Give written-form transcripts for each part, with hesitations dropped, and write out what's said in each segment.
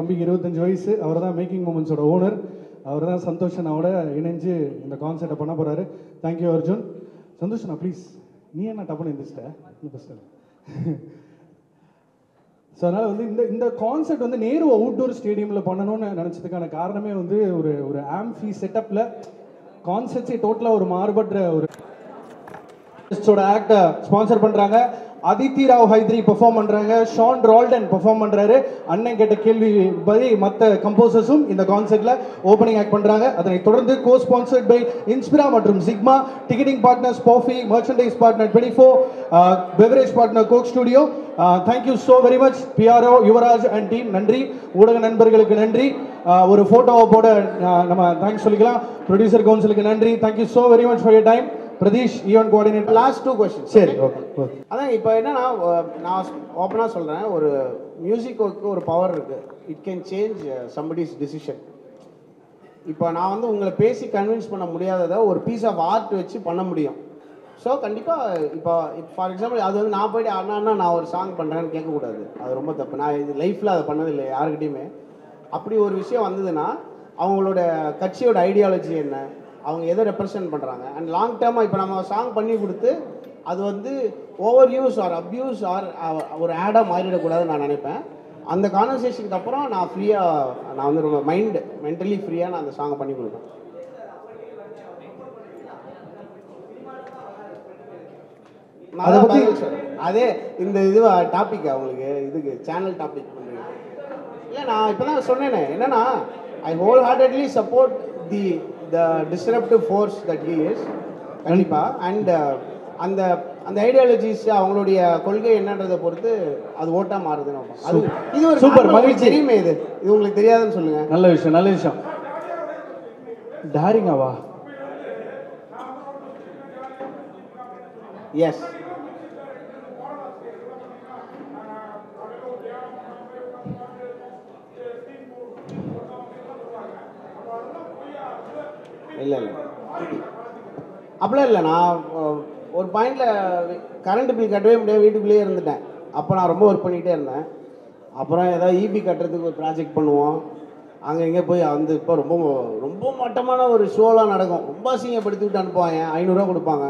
தம்பிக்கு 25 வயசு. அவர் தான் மேக்கிங் மூமெண்ட்ஸோட ஓனர். அவர் தான் சந்தோஷனோட இணைஞ்சு இந்த கான்செர்ட்டை பண்ண போகிறாரு. தேங்க்யூ அர்ஜுன். சந்தோஷனா ப்ளீஸ், நீ என்ன டப்புன்னு எந்திரிச்சிட்ட? ஸோ அதனால் வந்து இந்த கான்செர்ட் வந்து நேரு அவுட்டோர் ஸ்டேடியமில் பண்ணணும்னு நினச்சதுக்கான காரணமே வந்து ஒரு ஆம்ஃபி செட்டப்பில் கான்செர்ட்ஸே டோட்டலாக ஒரு மாறுபடுற ஒரு ஆக்டை ஸ்பான்சர் பண்ணுறாங்க. அதித்தி ராவ் ஹைத்ரி பெர்ஃபார்ம் பண்ணுறாங்க. ஷான் ரால்டன் பெர்ஃபார்ம் பண்ணுறாரு. அண்ணன் கேட்ட கேள்வி படி மற்ற கம்போசர்ஸும் இந்த கான்செர்ட்டில் ஓப்பனிங் ஆக்ட் பண்ணுறாங்க. அதனை தொடர்ந்து கோ ஸ்பான்சர்ட் பை இன்ஸ்பிரா மற்றும் சிக்மா, டிக்கெட்டிங் பார்ட்னர்ஸ் பாஃபி, merchandise partner 24, beverage partner Coke Studio. Thank you so very much PRO Yuvraj and team. நன்றி. ஊடக நண்பர்களுக்கு நன்றி. ஒரு ஃபோட்டோவை போட நம்ம தேங்க்ஸ் சொல்லிக்கலாம். ப்ரொடியூசர் கவுன்சிலுக்கு நன்றி. Thank you so very much for your time. Pratheesh, event coordinator. Last 2 question. சரி, ஓகே. அதான் இப்போ என்னன்னா, நான் ஓப்பனாக சொல்கிறேன், ஒரு மியூசிக்கு ஒரு பவர் இருக்குது. It can change somebody's decision. இப்போ நான் வந்து உங்களை பேசி கன்வின்ஸ் பண்ண முடியாததை ஒரு பீஸ் ஆஃப் ஆர்ட் வச்சு பண்ண முடியும். ஸோ கண்டிப்பாக இப்போ ஃபார் எக்ஸாம்பிள் அது வந்து நான் போய்ட்டு அண்ணா நான் ஒரு சாங் பண்ணுறேன்னு கேட்கக்கூடாது. அது ரொம்ப தப்பு. நான் இது லைஃப்பில் அதை பண்ணதில்லை யாருக்கிட்டையுமே. அப்படி ஒரு விஷயம் வந்ததுன்னா அவங்களோட கட்சியோட ஐடியாலஜி என்ன, அவங்க எதை ரெப்ரசன்ட் பண்ணுறாங்க, அண்ட் லாங் டேர்மாக இப்போ நம்ம சாங் பண்ணி கொடுத்து அது வந்து over use or abuse or ஒரு ஆடாக மாறிடக்கூடாதுன்னு நான் நினைப்பேன். அந்த கான்வர்சேஷனுக்கு அப்புறம் நான் ஃப்ரீயாக, நான் வந்து ரொம்ப மென்டலி ஃப்ரீயாக நான் அந்த சாங்கை பண்ணி கொடுப்பேன். அதே இந்த இது டாபிக் அவங்களுக்கு இதுக்கு சேனல் டாபிக் பண்ணுறீங்க இல்லை? நான் இப்போ தான் சொன்னேனே என்னன்னா, I wholeheartedly support the disruptive force that he is. கண்டிப்பாக. அண்ட் அந்த அந்த ஐடியாலஜிஸ் அவங்களுடைய கொள்கை என்னன்றதை பொறுத்து அது ஓட்டா மாறுதுன்னு. அது இது ஒரு சூப்பர் மகிழ்ச்சி. தெரியுமே இது உங்களுக்கு தெரியாதுன்னு சொல்லுங்க. நல்ல விஷயம், நல்ல விஷயம். டாரிங்காவா? எஸ். இல்லை அப்படிலாம் இல்லை. நான் ஒரு பாயிண்டில் கரண்ட் பில் கட்டவே முடியாது, வீட்டுக்குள்ளேயே இருந்துட்டேன். அப்போ நான் ரொம்ப ஒர்க் பண்ணிகிட்டே இருந்தேன். அப்புறம் ஏதாவது இபி கட்டுறதுக்கு ஒரு ப்ராஜெக்ட் பண்ணுவோம். அங்கே இங்கே போய் வந்து இப்போ ரொம்ப ரொம்ப மட்டமான ஒரு ஷோலாம் நடக்கும். ரொம்ப அசிங்கப்படுத்தி விட்டு அனுப்புவாங்க. 500 ரூபா கொடுப்பாங்க.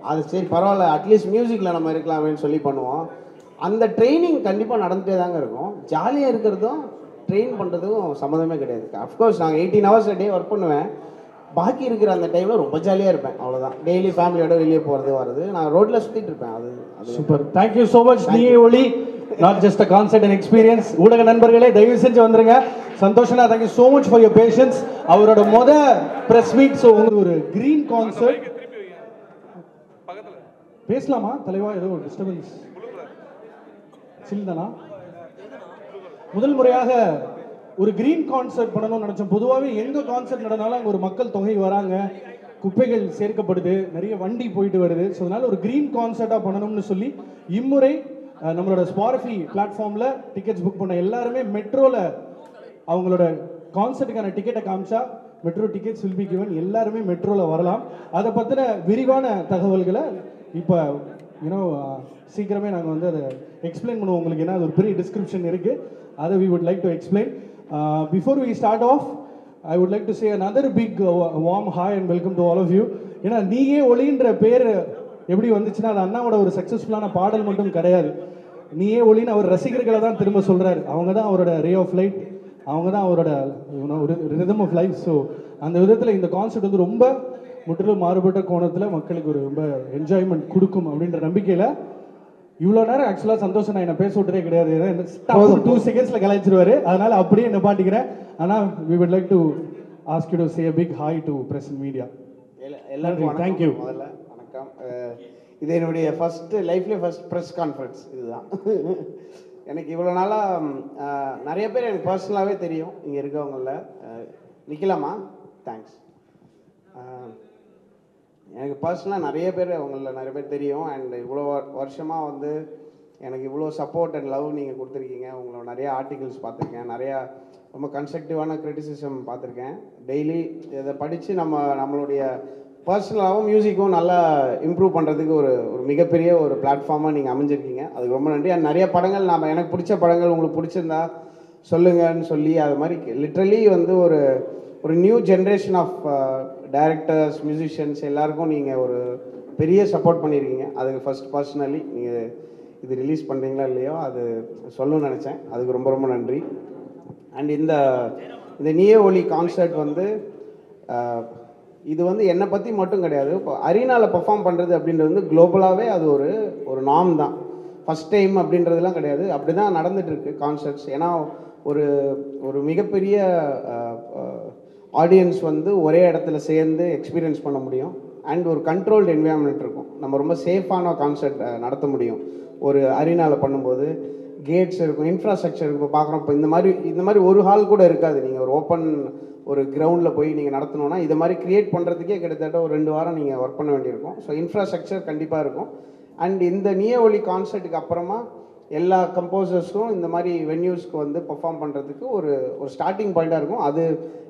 அது சரி பரவாயில்ல, அட்லீஸ்ட் மியூசிக்கில் நம்ம இருக்கலாமேன்னு சொல்லி பண்ணுவோம். அந்த ட்ரைனிங் கண்டிப்பாக நடந்துகிட்டே தாங்க இருக்கும். ஜாலியாக இருக்கிறதும் ட்ரெயின் பண்ணுறதுக்கும் சம்மந்தமே கிடையாது. அஃப்கோர்ஸ் நாங்கள் 18 hours a day ஒர்க் பண்ணுவேன். பாக்கி இருக்கிற அந்த டைமில் ரொம்ப ஜாலியாக இருப்பேன். அவ்வளோதான். டெய்லி ஃபேமிலியோட வெளியே போகிறது வர்றது, நான் ரோட்டில் சுற்றிட்டு இருப்பேன். அது super. Thank you so much. Neeye Oli, not just a concert and experience. ஊடக நண்பர்களே தயவு செஞ்சு வந்துருங்க. சந்தோஷனா thank you so much for your patience. அவரோட ப்ரெஸ் மீட். ஸோ உங்களுக்கு ஒரு கிரீன் கான்செர்ட் பேசலாமா தலைவா? ஏதோ ஒரு டிஸ்டர்பன்ஸ் சில்தானா? முதல் முறையாக ஒரு கிரீன் கான்செர்ட் பண்ணணும்னு நினைச்சோம். பொதுவாகவே எங்க கான்செர்ட் நடந்தாலும் அங்கே ஒரு மக்கள் தொகை வராங்க, குப்பைகள் சேர்க்கப்படுது, நிறைய வண்டி போயிட்டு வருது. ஸோ அதனால ஒரு கிரீன் கான்செர்ட்டாக பண்ணணும்னு சொல்லி இம்முறை நம்மளோட ஸ்பாட்டிஃபை பிளாட்ஃபார்மில் டிக்கெட்ஸ் புக் பண்ண எல்லாருமே மெட்ரோவில் அவங்களோட கான்செர்ட்டுக்கான டிக்கெட்டை காமிச்சா metro tickets will be given. எல்லாருமே மெட்ரோவில் வரலாம். அதை பற்றின விரிவான தகவல்களை இப்போ சீக்கிரமே நாங்கள் வந்து அதை எக்ஸ்பிளைன் பண்ணுவோம் உங்களுக்கு. ஏன்னா அது ஒரு பெரிய டிஸ்கிரிப்ஷன் இருக்குது. அதை we would like to explain. Before we start off, I would like to say another big warm hi and welcome to all of you. ஏன்னா நீயே ஒளின்ற பேர் எப்படி வந்துச்சுன்னா அது அண்ணாவோட ஒரு சக்ஸஸ்ஃபுல்லான பாடல் மட்டும் கிடையாது. நீயே ஒளின்னு அவர் ரசிகர்களை தான் திரும்ப சொல்கிறாரு. அவங்க தான் அவரோட ரே ஆஃப் லைட், அவங்க தான் அவரோட ஒரு ரிதம் ஆஃப் லைஃப். ஸோ அந்த விதத்தில் இந்த கான்செர்ட் வந்து ரொம்ப முற்றிலும் மாறுபட்ட கோணத்தில் மக்களுக்கு ஒரு ரொம்ப என்ஜாய்மெண்ட் கொடுக்கும் அப்படின்ற நம்பிக்கையில் இவ்வளோ நேரம் ஆக்சுவலாக சந்தோஷம் நான் என்ன பேச விட்டதே கிடையாது. 2 seconds கலாய்ச்சிருவாரு. அதனால அப்படியே நிப்பாட்டிக்கிறேன். ஆனால் we would like to ask you to say a big hi to press and media. எல்லாருக்கும் தேங்க்யூ. முதல்ல வணக்கம். இது என்னுடைய லைஃப்லேயே ஃபர்ஸ்ட் ப்ரெஸ் கான்ஃபரன்ஸ் இதுதான். எனக்கு இவ்வளோ நாளாக நிறைய பேர் எனக்கு பர்சனலாகவே தெரியும் இங்கே இருக்கவங்கள. நிக்கலாமா? தேங்க்ஸ். எனக்கு பர்சனலாக நிறைய பேர் தெரியும். அண்ட் இவ்வளோ வருஷமாக வந்து எனக்கு இவ்வளோ சப்போர்ட் அண்ட் லவ் நீங்கள் கொடுத்துருக்கீங்க. உங்களோட நிறைய ஆர்டிகல்ஸ் பார்த்துருக்கேன், நிறையா ரொம்ப கன்ஸ்ட்ரக்டிவான கிரிட்டிசிசம் பார்த்துருக்கேன். டெய்லி இதை படித்து நம்மளுடைய பர்சனலாகவும் மியூசிக்கும் நல்லா இம்ப்ரூவ் பண்ணுறதுக்கு ஒரு மிகப்பெரிய ஒரு பிளாட்ஃபார்மாக நீங்கள் அமைஞ்சிருக்கீங்க. அதுக்கு ரொம்ப நன்றி. அண்ட் நிறைய படங்கள் எனக்கு பிடிச்ச படங்கள் உங்களுக்கு பிடிச்சிருந்தா சொல்லுங்கன்னு சொல்லி அது மாதிரி லிட்ரலி வந்து ஒரு ஒரு new generation of directors musicians எல்லாருக்கும் நீங்கள் ஒரு பெரிய சப்போர்ட் பண்ணியிருக்கீங்க. அதுக்கு ஃபர்ஸ்ட் பர்சனலி நீங்கள் இது ரிலீஸ் பண்ணுறீங்களா இல்லையோ அது சொல்லணும்னு நினச்சேன். அதுக்கு ரொம்ப ரொம்ப நன்றி. அண்ட் இந்த நீயே ஒலி கான்சர்ட் வந்து இது வந்து என்னை பற்றி மட்டும் கிடையாது. இப்போ அரீனாவில் பெர்ஃபார்ம் பண்ணுறது அப்படின்றது வந்து குளோபலாகவே அது ஒரு நார்ம் தான். ஃபஸ்ட் டைம் அப்படின்றதுலாம் கிடையாது. அப்படி தான் நடந்துகிட்ருக்கு கான்சர்ட்ஸ். ஏன்னா ஒரு மிகப்பெரிய ஆடியன்ஸ் வந்து ஒரே இடத்துல சேர்ந்து எக்ஸ்பீரியன்ஸ் பண்ண முடியும். அண்ட் ஒரு கண்ட்ரோல்டு என்விரான்மெண்ட் இருக்கும். நம்ம ரொம்ப சேஃபான கான்சர்ட் நடத்த முடியும் ஒரு அரீனாவில் பண்ணும்போது. கேட்ஸ் இருக்கும், இன்ஃப்ராஸ்ட்ரக்சர் இருக்கும். இப்போ பார்க்குறோம், இப்போ இந்த மாதிரி ஒரு ஹால் கூட இருக்காது. நீங்கள் ஒரு ஓப்பன் ஒரு கிரவுண்டில் போய் நீங்கள் நடத்தணுன்னா இது மாதிரி க்ரியேட் பண்ணுறதுக்கே கிட்டத்தட்ட ஒரு 2 வாரம் நீங்கள் ஒர்க் பண்ண வேண்டியிருக்கும். ஸோ இன்ஃப்ராஸ்ட்ரக்சர் கண்டிப்பாக இருக்கும். அண்ட் இந்த நீயே ஒலி கான்சர்ட்டுக்கு அப்புறமா எல்லா கம்போசர்ஸும் இந்த மாதிரி வென்யூஸ்க்கு வந்து பெர்ஃபார்ம் பண்ணுறதுக்கு ஒரு ஸ்டார்டிங் பாயிண்ட்டாக இருக்கும். அது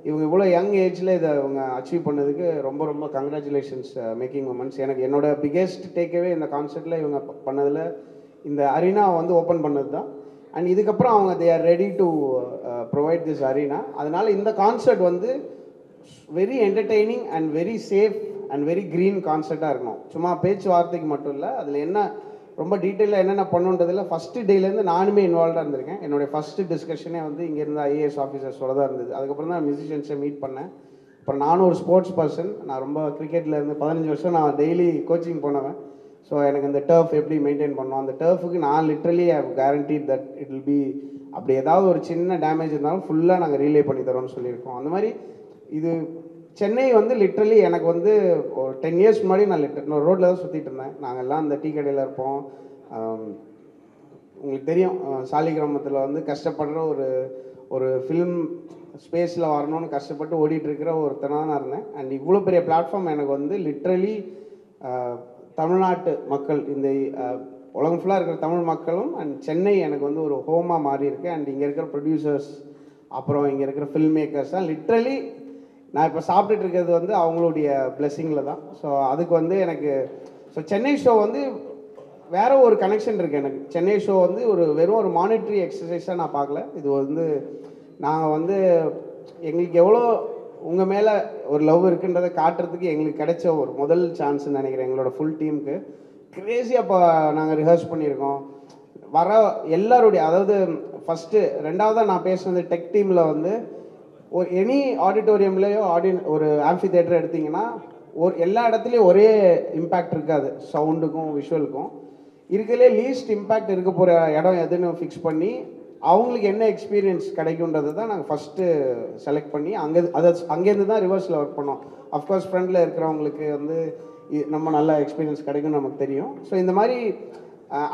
இவங்க இவ்வளோ யங் ஏஜில் இதை அவங்க அச்சீவ் பண்ணதுக்கு ரொம்ப ரொம்ப கங்க்ராச்சுலேஷன்ஸ் மேக்கிங் உமன்ஸ். எனக்கு என்னோட பிக்கெஸ்ட் டேக்அவே இந்த கான்சர்ட்டில் இவங்க பண்ணதில் இந்த அரீனா வந்து ஓப்பன் பண்ணது தான். அண்ட் இதுக்கப்புறம் அவங்க they are ready to provide this arena. அதனால் இந்த கான்சர்ட் வந்து very entertaining and very safe and very green கான்சர்ட்டாக இருக்கணும். சும்மா பேச்சுவார்த்தைக்கு மட்டும் இல்லை, அதில் என்ன ரொம்ப டீட்டெயிலாக என்னென்ன பண்ணுன்றதில் ஃபஸ்ட்டு டேலேருந்து நானுமே இன்வால்வாக இருந்திருக்கேன். என்னுடைய ஃபஸ்ட்டு டிஸ்கஷனே வந்து இங்கே இருந்த ஐஏஎஸ் ஆஃபீஸர்ஸோட தான் இருந்தது. அதுக்கப்புறம் தான் மியூசிஷியன்ஸை மீட் பண்ணேன். அப்புறம் நானும் ஒரு ஸ்போர்ட்ஸ் பர்சன். நான் ரொம்ப கிரிக்கெட்டில் இருந்து 15 வருஷம் நான் டெய்லி கோச்சிங் போனவன். ஸோ எனக்கு இந்த டர்ஃப் எப்படி மெயின்டைன் பண்ணோம், அந்த டர்ஃபுக்கு நான் literally I guaranteed that it will B அப்படி ஏதாவது ஒரு சின்ன டேமேஜ் இருந்தாலும் ஃபுல்லாக நாங்கள் ரீலே பண்ணி தரோம்னு சொல்லியிருக்கோம். அந்த மாதிரி இது சென்னை வந்து லிட்ரலி எனக்கு வந்து ஒரு 10 இயர்ஸ் முன்னாடி நான் ரோட்டில் தான் சுற்றிட்டு இருந்தேன். நாங்கள் எல்லாம் அந்த டீ கடையில் இருப்போம். உங்களுக்கு தெரியும், சாலிகிராமத்தில் வந்து கஷ்டப்படுற ஒரு ஃபிலிம் ஸ்பேஸில் வரணும்னு கஷ்டப்பட்டு ஓடிட்டுருக்கிற ஒருத்தனாக நான் இருந்தேன். அண்ட் இவ்வளோ பெரிய பிளாட்ஃபார்ம் எனக்கு வந்து லிட்ரலி தமிழ்நாட்டு மக்கள், இந்த உலகம் ஃபுல்லாக இருக்கிற தமிழ் மக்களும் அண்ட் சென்னை எனக்கு வந்து ஒரு ஹோமாக மாறி இருக்கு. அண்ட் இங்கே இருக்கிற ப்ரொடியூசர்ஸ், அப்புறம் இங்கே இருக்கிற ஃபில்ம் மேக்கர்ஸ் தான் லிட்ரலி நான் இப்போ சாப்பிட்டுட்டு இருக்கிறது வந்து அவங்களுடைய பிளெஸ்ஸிங்கில் தான். ஸோ அதுக்கு வந்து எனக்கு சென்னை ஷோ வந்து வேற ஒரு கனெக்ஷன் இருக்குது எனக்கு. சென்னை ஷோ வந்து வெறும் ஒரு மானிட்டரி எக்ஸசைஸாக நான் பார்க்கல. இது வந்து நாங்கள் வந்து எங்களுக்கு எவ்வளோ உங்கள் மேலே ஒரு லவ் இருக்குன்றதை காட்டுறதுக்கு எங்களுக்கு கிடைச்ச ஒரு முதல் சான்ஸ்ன்னு நினைக்கிறேன். எங்களோட ஃபுல் டீமுக்கு கிரேஸியாக இப்போ நாங்கள் ரிஹர்ஸ் பண்ணியிருக்கோம். வர எல்லாருடைய, அதாவது ஃபஸ்ட்டு 2வதாக நான் பேசுனது டெக் டீமில் வந்து ஒரு எனி ஆடிட்டோரியம்லேயோ ஒரு ஆம்ஃபி தேட்டர் எடுத்திங்கன்னா எல்லா இடத்துலையும் ஒரே இம்பேக்ட் இருக்காது. சவுண்டுக்கும் விஷுவலுக்கும் இருக்கிறதுலே லீஸ்ட் இம்பேக்ட் இருக்க போகிற இடம் எதுன்னு ஃபிக்ஸ் பண்ணி அவங்களுக்கு என்ன எக்ஸ்பீரியன்ஸ் கிடைக்குன்றது தான் நாங்கள் ஃபஸ்ட்டு செலக்ட் பண்ணி அங்கேருந்து தான் ரிவர்ஸில் ஒர்க் பண்ணோம். அஃப்கோர்ஸ் ஃப்ரண்டில் இருக்கிறவங்களுக்கு வந்து நம்ம நல்ல எக்ஸ்பீரியன்ஸ் கிடைக்கும்னு நமக்கு தெரியும். ஸோ இந்த மாதிரி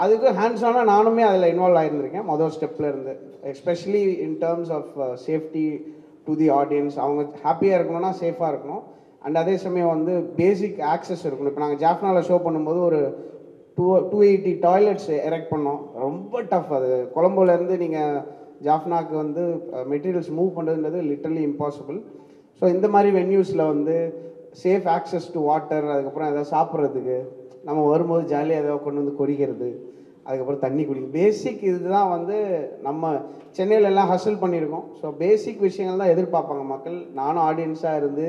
அதுக்கு ஹேண்ட்ஸான நானுமே அதில் இன்வால்வ் ஆகியிருந்திருக்கேன் மொதல் ஸ்டெப்பில் இருந்து. Especially in terms of safety to the audience. அவங்க ஹாப்பியாக இருக்கணும்னா சேஃபாக இருக்கணும். அண்ட் அதே சமயம் வந்து பேசிக் ஆக்சஸ் இருக்கணும். இப்போ நாங்கள் ஜாஃப்னாவில் ஷோ பண்ணும்போது ஒரு 280 டாய்லெட்ஸ் எரெக்ட் பண்ணோம். ரொம்ப டஃப். அது கொலம்போலேருந்து நீங்கள் ஜாஃப்னாக்கு வந்து மெட்டீரியல்ஸ் மூவ் பண்ணுறதுன்றது லிட்டரலி இம்பாசிபிள். ஸோ இந்த மாதிரி வென்யூஸில் வந்து சேஃப் ஆக்சஸ் டு வாட்டர், அதுக்கப்புறம் எதாவது சாப்பிட்றதுக்கு, நம்ம வரும்போது ஜாலியாக ஏதாவது கொண்டு வந்து கொறிக்கிறது, அதுக்கப்புறம் தண்ணி குடிக்கும், பேசிக் இதுதான் வந்து நம்ம சென்னையில் எல்லாம் ஹசல் பண்ணியிருக்கோம். ஸோ பேசிக் விஷயங்கள் தான் எதிர்பார்ப்பாங்க மக்கள். நானும் ஆடியன்ஸாக இருந்து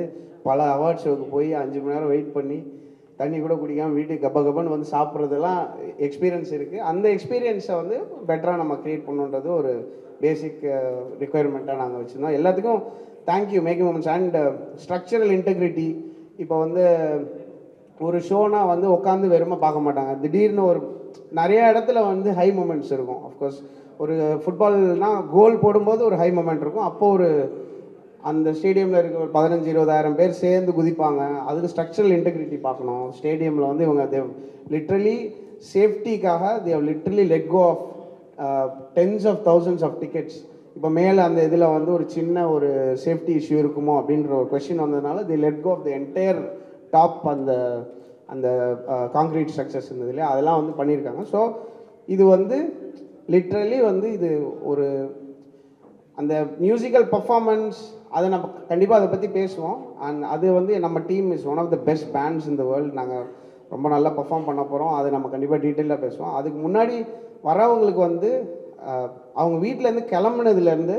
பல அவார்ட் ஷோவுக்கு போய் 5 மணி நேரம் வெயிட் பண்ணி தண்ணி கூட குடிக்காமல் வீட்டுக்கு கப்பன்னு வந்து சாப்பிட்றதெல்லாம் எக்ஸ்பீரியன்ஸ் இருக்குது. அந்த எக்ஸ்பீரியன்ஸை வந்து பெட்டராக நம்ம க்ரியேட் பண்ணுன்றது ஒரு பேசிக் ரிக்குயர்மெண்ட்டாக நாங்கள் வச்சுருந்தோம். எல்லாத்துக்கும் thank you making moments. And structural integrity. இப்போ வந்து ஒரு ஷோனா வந்து உட்காந்து வெறுமை பார்க்க மாட்டாங்க. திடீர்னு நிறைய இடத்துல வந்து ஹை மூமெண்ட்ஸ் இருக்கும். அஃப்கோர்ஸ் ஒரு ஃபுட்பால்னால் கோல் போடும்போது ஒரு ஹை மூமெண்ட் இருக்கும். அப்போது அந்த ஸ்டேடியமில் இருக்க ஒரு 15-20 பேர் சேர்ந்து குதிப்பாங்க. அதுக்கு ஸ்ட்ரக்சரல் இன்டெகிரிட்டி பார்க்கணும். ஸ்டேடியமில் வந்து இவங்க லிட்ரலி சேஃப்டிக்காக they literally let go of tens of thousands of tickets. இப்போ மேலே அந்த இதில் வந்து ஒரு சின்ன ஒரு சேஃப்டி இஷ்யூ இருக்குமோ அப்படின்ற ஒரு கொஸ்டின் வந்ததுனால they let go of the entire top அந்த காங்க்ரீட் ஸ்ட்ரக்சர்ஸ் இருந்தது இல்லையா, அதெல்லாம் வந்து பண்ணியிருக்காங்க. ஸோ இது வந்து லிட்ரலி வந்து இது ஒரு அந்த மியூசிக்கல் பர்ஃபார்மன்ஸ், அதை நம்ம கண்டிப்பாக அதை பற்றி பேசுவோம். அண்ட் அது வந்து நம்ம team is one of the best bands in the world. நாங்கள் ரொம்ப நல்லா பர்ஃபார்ம் பண்ண போகிறோம். அதை நம்ம கண்டிப்பாக டீட்டெயிலாக பேசுவோம். அதுக்கு முன்னாடி வரவங்களுக்கு வந்து அவங்க வீட்டிலேருந்து கிளம்புனதுலேருந்து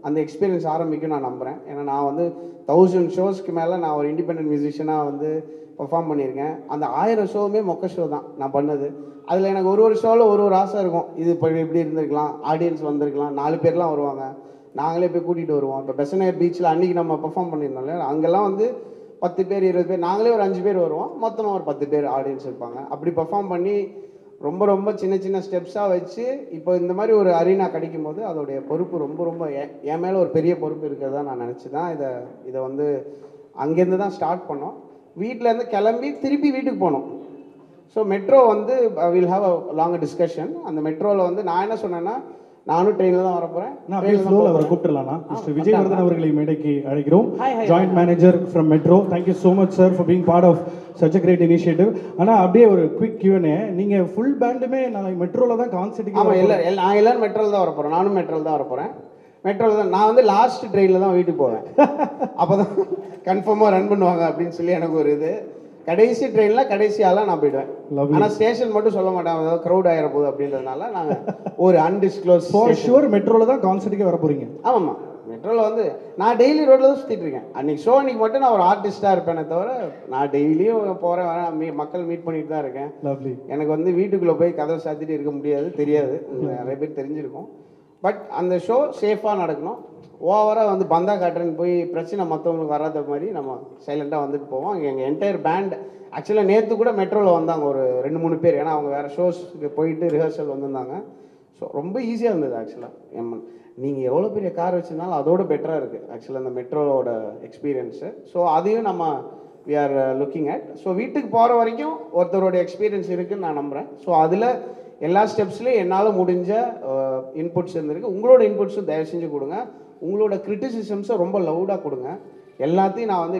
அந்த எக்ஸ்பீரியன்ஸ் ஆரம்பிக்கும் நான் நம்புகிறேன். ஏன்னா நான் வந்து 1000 ஷோஸ்க்கு மேலே நான் ஒரு இண்டிபெண்டன்ட் மியூசிஷியனாக வந்து பெர்ஃபார்ம் பண்ணியிருக்கேன். அந்த 1000 ஷோவுமே மொக்க ஷோ தான் நான் பண்ணது. அதில் எனக்கு ஒரு ஷோவில் ஒரு ஆசை இருக்கும். இது இப்போ எப்படி இருந்திருக்கலாம், ஆடியன்ஸ் வந்திருக்கலாம், 4 பேர்லாம் வருவாங்க, நாங்களே போய் கூட்டிகிட்டு வருவோம். இப்போ பெசனையர் பீச்சில் அன்றைக்கி நம்ம பெர்ஃபார்ம் பண்ணியிருந்தோம் இல்லையா, அங்கெல்லாம் வந்து 10 பேர் 20 பேர், நாங்களே ஒரு 5 பேர் வருவோம், மொத்தமாக ஒரு 10 பேர் ஆடியன்ஸ் இருப்பாங்க. அப்படி பெர்ஃபார்ம் பண்ணி ரொம்ப ரொம்ப சின்ன சின்ன ஸ்டெப்ஸாக வச்சு இப்போ இந்த மாதிரி ஒரு அரீனா கிடைக்கும் போது அதோடைய பொறுப்பு ரொம்ப ரொம்ப என் மேலே ஒரு பெரிய பொறுப்பு இருக்கிறதா நான் நினச்சி தான் இதை வந்து அங்கேருந்து தான் ஸ்டார்ட் பண்ணோம். வீட்டிலேருந்து கிளம்பி திருப்பி வீட்டுக்கு போனோம். ஸோ மெட்ரோ வந்து will have a long discussion. அந்த மெட்ரோவில் வந்து நான் என்ன சொன்னேன்னா, நானும் ட்ரெயினில் தான் வரப்போகிறேன். அவரை கூப்பிட்டுலாம்னா மிஸ்டர் விஜயவர்தன் அவர்களை மேடைக்கு அழைக்கிறோம். Joint manager from metro. Thank you so much sir for being part of such a great initiative. ஆனால் அப்படியே ஒரு குவிக் Q&A, நீங்கள் ஃபுல் பேண்டுமே நாளைக்கு மெட்ரோவில் தான் கான்சர்ட்டுக்கு? ஆமாம், நான் எல்லாரும் மெட்ரோவில் தான் வரப்போகிறேன். நானும் மெட்ரோவில் தான் வரப்போகிறேன். மெட்ரோவில் தான் நான் வந்து லாஸ்ட் ட்ரெயினில் தான் வீட்டுக்கு போவேன். அப்போ தான் கன்ஃபார்மாக ரன் பண்ணுவாங்க அப்படின்னு சொல்லி எனக்கு ஒரு இது. கடைசி ட்ரெயினில் கடைசி ஆளாக நான் போயிடுவேன். ஆனால் ஸ்டேஷன் மட்டும் சொல்ல மாட்டேன், அதாவது க்ரௌட் ஆகிற போகுது அப்படின்றதுனால நாங்கள் ஒரு அன்டிஸ்க்ளோஸ். ஃபார் ஷுவர் மெட்ரோவில் தான் கான்சர்ட்டுக்கே வர போகிறீங்க? ஆமாம்மா, மெட்ரோவில் வந்து நான் டெய்லி ரோட்டில் தான் சுற்றிட்டு இருக்கேன். அன்றைக்கி ஷோ அன்றைக்கி மட்டும் நான் ஒரு ஆர்டிஸ்ட்டாக இருப்பேனே தவிர நான் டெய்லியும் போகிறேன் வரேன், மக்கள் மீட் பண்ணிட்டு தான் இருக்கேன். எனக்கு வந்து வீட்டுக்குள்ளே போய் கதவை சாத்திட்டு இருக்க முடியாது, தெரியாது, நிறைய பேர் தெரிஞ்சிருக்கும். பட் அந்த ஷோ சேஃபாக நடக்கணும். ஓவராக வந்து பந்தா காட்டுறேன்னு போய் பிரச்சனை மற்றவங்களுக்கு வராத மாதிரி நம்ம சைலண்ட்டாக வந்துட்டு போவோம். எங்கள் என்டையர் பேண்ட் ஆக்சுவலாக நேற்று கூட மெட்ரோவில் வந்தாங்க ஒரு 2-3 பேர். ஏன்னா அவங்க வேறு ஷோஸ்க்கு போயிட்டு ரிஹர்சல் வந்திருந்தாங்க. ஸோ ரொம்ப ஈஸியாக இருந்தது ஆக்சுவலாக. நீங்கள் எவ்வளோ பெரிய கார் வச்சுருந்தாலும் அதோட பெட்டராக இருக்குது ஆக்சுவலாக அந்த மெட்ரோவோட எக்ஸ்பீரியன்ஸு. ஸோ அதையும் நம்ம we are looking at. So வீட்டுக்கு போகிற வரைக்கும் ஒருத்தரோட எக்ஸ்பீரியன்ஸ் இருக்குதுன்னு நான் நம்புகிறேன். ஸோ அதில் எல்லா ஸ்டெப்ஸ்லேயும் என்னால் முடிஞ்ச இன்புட்ஸ் இருந்திருக்கு. உங்களோட இன்புட்ஸும் தயவு செஞ்சு கொடுங்க. உங்களோட கிரிட்டிசிசம்ஸை ரொம்ப லவுடாக கொடுங்க. எல்லாத்தையும் நான் வந்து